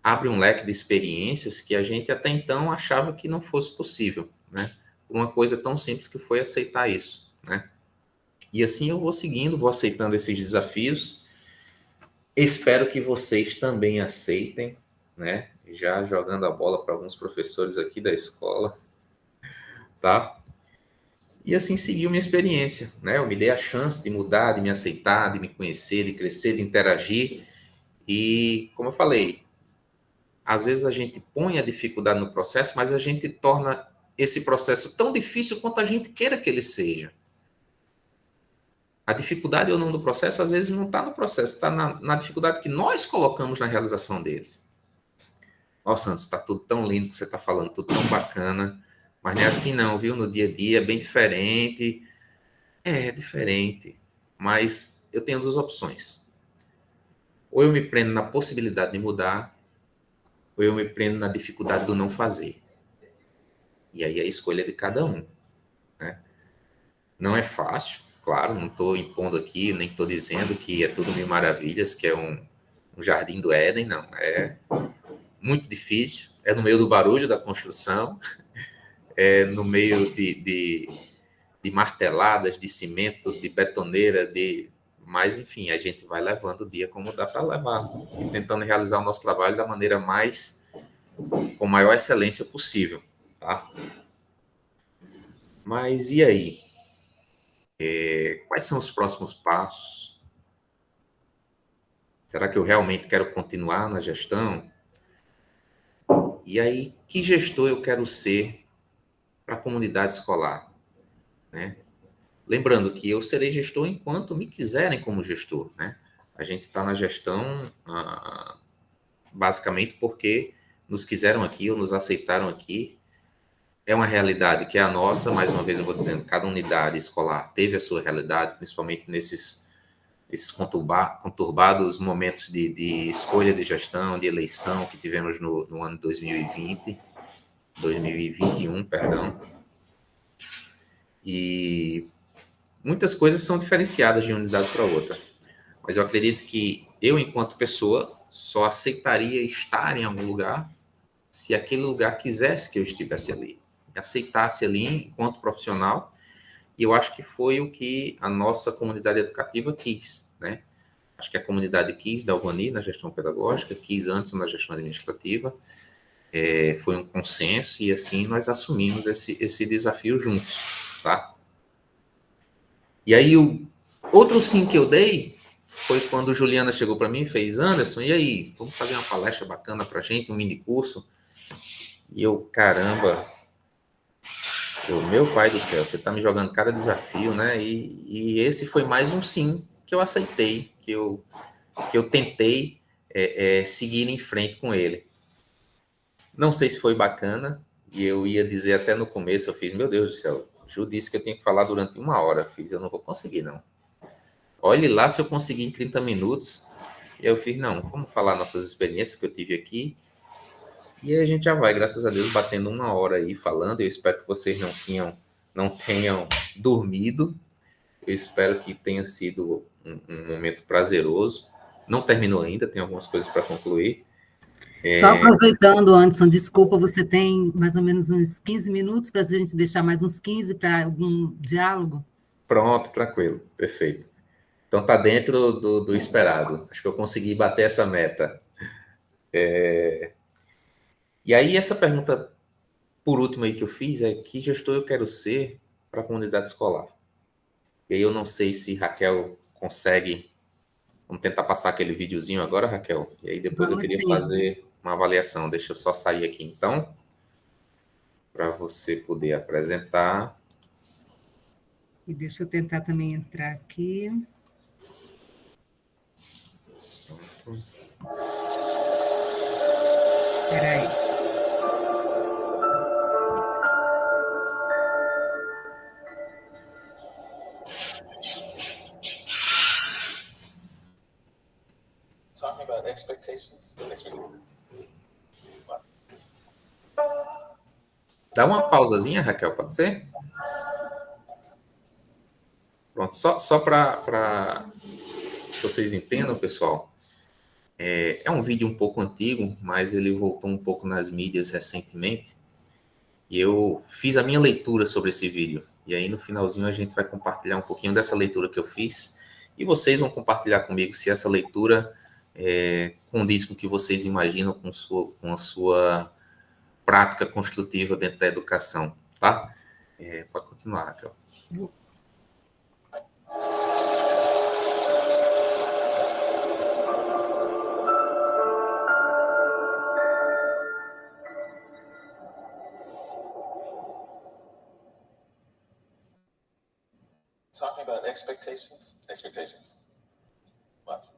abre um leque de experiências que a gente até então achava que não fosse possível, né? Uma coisa tão simples que foi aceitar isso, né? E assim eu vou seguindo, vou aceitando esses desafios. Espero que vocês também aceitem, né? Já jogando a bola para alguns professores aqui da escola, tá? E assim seguiu minha experiência, né? Eu me dei a chance de mudar, de me aceitar, de me conhecer, de crescer, de interagir. E, como eu falei, às vezes a gente põe a dificuldade no processo, mas a gente torna esse processo tão difícil quanto a gente queira que ele seja. A dificuldade ou não do processo, às vezes, não está no processo, está na dificuldade que nós colocamos na realização deles. Nossa, Santos, está tudo tão lindo que você está falando, tudo tão bacana, mas não é assim não, viu? No dia a dia é bem diferente. É diferente, mas eu tenho duas opções. Ou eu me prendo na possibilidade de mudar, ou eu me prendo na dificuldade do não fazer. E aí a escolha é de cada um, né? Não é fácil, claro, não estou impondo aqui, nem estou dizendo que é tudo mil maravilhas, que é um jardim do Éden, não. É muito difícil, é no meio do barulho da construção, é no meio de marteladas, de cimento, de betoneira, mas, enfim, a gente vai levando o dia como dá para levar, e tentando realizar o nosso trabalho da maneira com maior excelência possível, tá? Mas e aí? Quais são os próximos passos? Será que eu realmente quero continuar na gestão? E aí, que gestor eu quero ser para a comunidade escolar, né? Lembrando que eu serei gestor enquanto me quiserem como gestor, né? A gente está na gestão basicamente porque nos quiseram aqui ou nos aceitaram aqui. É uma realidade que é a nossa, mais uma vez eu vou dizendo, cada unidade escolar teve a sua realidade, principalmente esses conturbados momentos de escolha de gestão, de eleição que tivemos no ano 2021, perdão. E muitas coisas são diferenciadas de uma unidade para outra. Mas eu acredito que eu, enquanto pessoa, só aceitaria estar em algum lugar se aquele lugar quisesse que eu estivesse ali, aceitasse ali enquanto profissional, e eu acho que foi o que a nossa comunidade educativa quis, né? Acho que a comunidade quis da Albany na gestão pedagógica, quis antes na gestão administrativa, foi um consenso, e assim nós assumimos esse desafio juntos, tá? E aí o outro sim que eu dei foi quando Juliana chegou para mim e fez, Anderson, e aí, vamos fazer uma palestra bacana para a gente, um mini curso? E eu, caramba, meu pai do céu, você está me jogando cada desafio, né? E esse foi mais um sim que eu aceitei, que eu que eu tentei seguir em frente com ele. Não sei se foi bacana, e eu ia dizer até no começo, eu fiz, meu Deus do céu, Ju disse que eu tenho que falar durante 1 hora. Eu fiz, eu não vou conseguir, não. Olhe lá se eu conseguir em 30 minutos. E eu fiz, não, vamos falar nossas experiências que eu tive aqui. E aí a gente já vai, graças a Deus, batendo 1 hora aí falando. Eu espero que vocês não tenham dormido. Eu espero que tenha sido um momento prazeroso. Não terminou ainda, tem algumas coisas para concluir. Só aproveitando, Anderson, desculpa, você tem mais ou menos uns 15 minutos para a gente deixar mais uns 15 para algum diálogo? Pronto, tranquilo, perfeito. Então tá dentro do esperado. Acho que eu consegui bater essa meta. E aí essa pergunta, por último aí que eu fiz, é que gestor eu quero ser para a comunidade escolar? E aí eu não sei se Raquel consegue. Vamos tentar passar aquele videozinho agora, Raquel? E aí depois eu Vamos queria sim. fazer uma avaliação. Deixa eu só sair aqui então, para você poder apresentar. E deixa eu tentar também entrar aqui. Espera aí. Talking about expectations. Dá uma pausazinha, Raquel, pode ser? Pronto, só para vocês entendam, pessoal. É um vídeo um pouco antigo, mas ele voltou um pouco nas mídias recentemente. E eu fiz a minha leitura sobre esse vídeo. E aí no finalzinho a gente vai compartilhar um pouquinho dessa leitura que eu fiz. E vocês vão compartilhar comigo se essa leitura condiz com o que vocês imaginam com a sua prática construtiva dentro da educação, tá? Pode continuar, Raquel. Talking about expectations. What?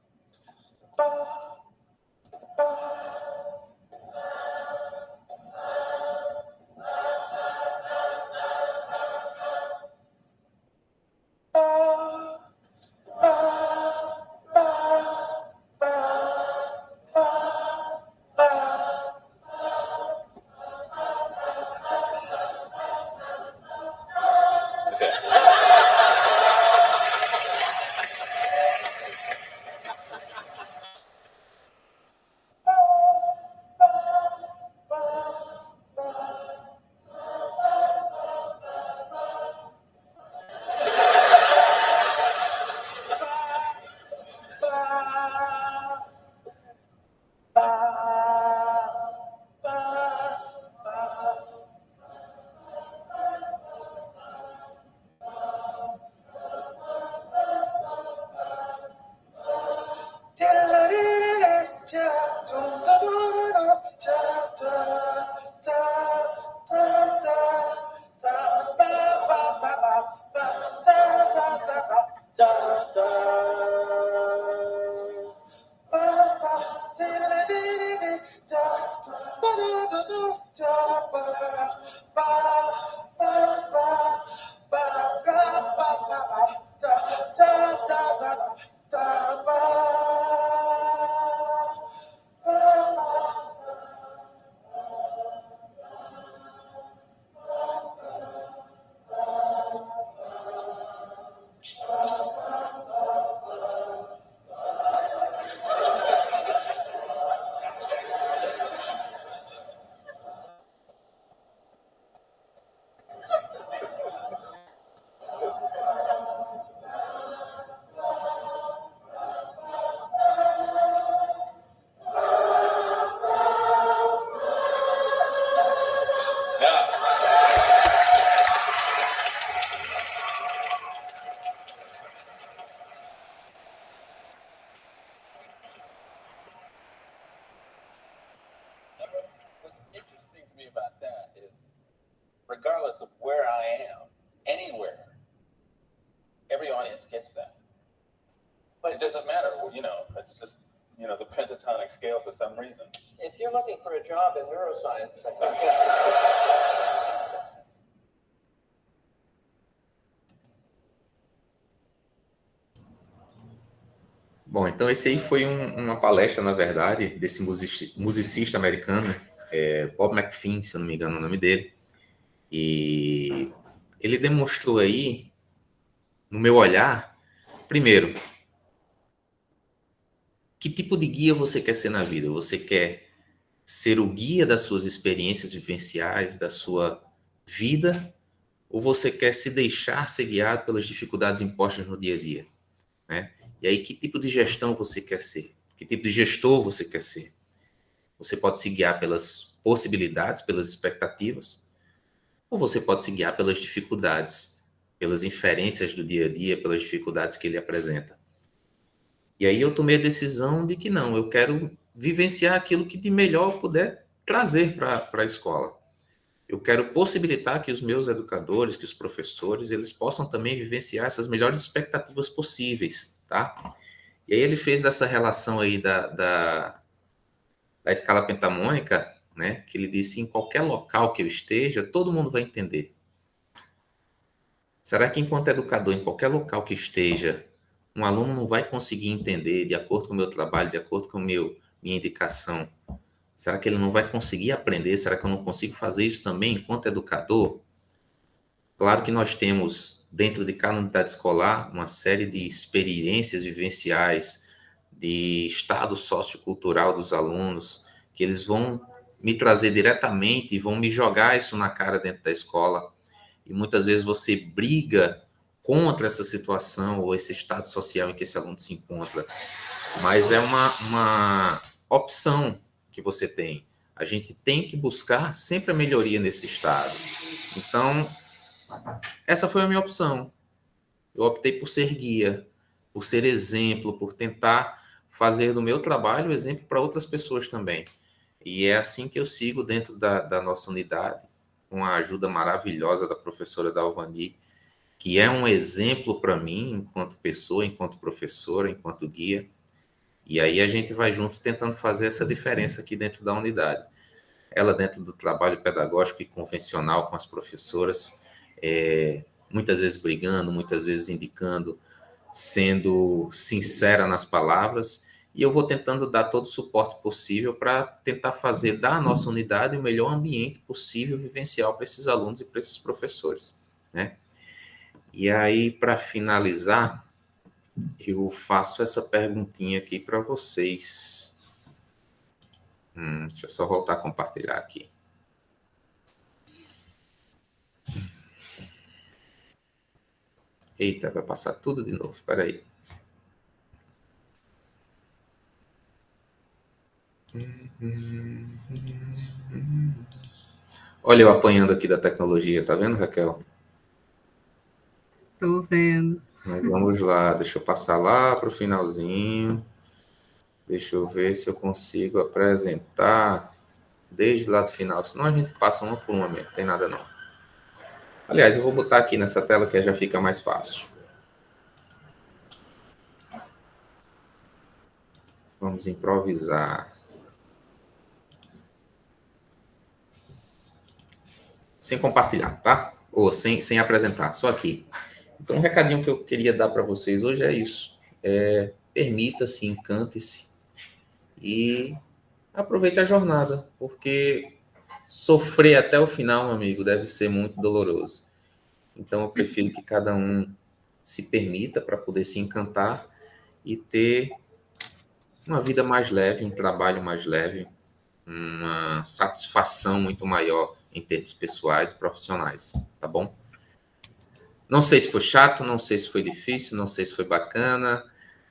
Regardless of where I am, anywhere, every audience gets that. But it doesn't matter. it's just, the pentatonic scale for some reason. If you're looking for a job in neuroscience, I think Bom, então esse aí foi uma palestra, na verdade, desse musicista americano, Bob McFin, se eu não me engano o nome dele, e ele demonstrou aí, no meu olhar, primeiro, que tipo de guia você quer ser na vida? Você quer ser o guia das suas experiências vivenciais, da sua vida, ou você quer se deixar ser guiado pelas dificuldades impostas no dia a dia, né? E aí, que tipo de gestão você quer ser? Que tipo de gestor você quer ser? Você pode se guiar pelas possibilidades, pelas expectativas, ou você pode se guiar pelas dificuldades, pelas inferências do dia a dia, pelas dificuldades que ele apresenta. E aí eu tomei a decisão de que não, eu quero vivenciar aquilo que de melhor eu puder trazer para a escola. Eu quero possibilitar que os meus educadores, que os professores, eles possam também vivenciar essas melhores expectativas possíveis, tá? E aí ele fez essa relação aí da escala pentamônica, né? Que ele disse, em qualquer local que eu esteja, todo mundo vai entender. Será que enquanto educador, em qualquer local que esteja, um aluno não vai conseguir entender, de acordo com o meu trabalho, de acordo com minha indicação? Será que ele não vai conseguir aprender? Será que eu não consigo fazer isso também enquanto educador? Claro que nós temos, dentro de cada unidade escolar, uma série de experiências vivenciais, de estado sociocultural dos alunos, que eles vão me trazer diretamente e vão me jogar isso na cara dentro da escola. E muitas vezes você briga contra essa situação ou esse estado social em que esse aluno se encontra. Mas é uma opção que você tem. A gente tem que buscar sempre a melhoria nesse estado. Então, essa foi a minha opção. Eu optei por ser guia, por ser exemplo, por tentar fazer do meu trabalho exemplo para outras pessoas também. E é assim que eu sigo dentro da nossa unidade, com a ajuda maravilhosa da professora Dalvani, que é um exemplo para mim, enquanto pessoa, enquanto professora, enquanto guia. E aí a gente vai junto tentando fazer essa diferença aqui dentro da unidade. Ela dentro do trabalho pedagógico e convencional com as professoras, muitas vezes brigando, muitas vezes indicando, sendo sincera nas palavras, e eu vou tentando dar todo o suporte possível para tentar fazer da nossa unidade o melhor ambiente possível vivencial para esses alunos e para esses professores, né? E aí, para finalizar, eu faço essa perguntinha aqui para vocês. Deixa eu só voltar a compartilhar aqui. Eita, vai passar tudo de novo, espera aí. Olha eu apanhando aqui da tecnologia, tá vendo, Raquel? Estou vendo. Mas vamos lá, deixa eu passar lá para o finalzinho. Deixa eu ver se eu consigo apresentar desde lá do final, senão a gente passa uma por uma mesmo, não tem nada não. Aliás, eu vou botar aqui nessa tela que já fica mais fácil. Vamos improvisar. Sem compartilhar, tá? Ou sem apresentar, só aqui. Então, um recadinho que eu queria dar para vocês hoje é isso. Permita-se, encante-se e aproveite a jornada, porque sofrer até o final, meu amigo, deve ser muito doloroso. Então, eu prefiro que cada um se permita para poder se encantar e ter uma vida mais leve, um trabalho mais leve, uma satisfação muito maior em termos pessoais e profissionais, tá bom? Não sei se foi chato, não sei se foi difícil, não sei se foi bacana,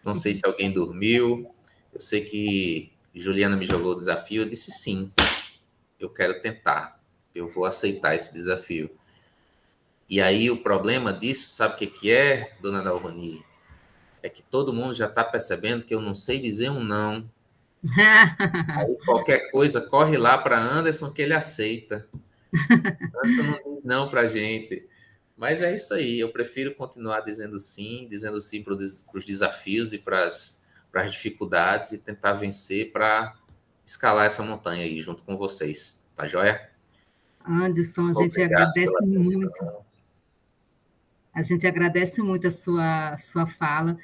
não sei se alguém dormiu. Eu sei que Juliana me jogou o desafio, eu disse sim, eu quero tentar, eu vou aceitar esse desafio. E aí o problema disso, sabe o que é, dona Dalvani? É que todo mundo já está percebendo que eu não sei dizer um não. Aí qualquer coisa, corre lá para Anderson que ele aceita. Anderson não diz não para a gente. Mas é isso aí, eu prefiro continuar dizendo sim para os desafios e para as para as dificuldades e tentar vencer para escalar essa montanha aí junto com vocês. Tá joia? Anderson, a gente Obrigado agradece pela muito. atenção. A gente agradece muito a sua fala.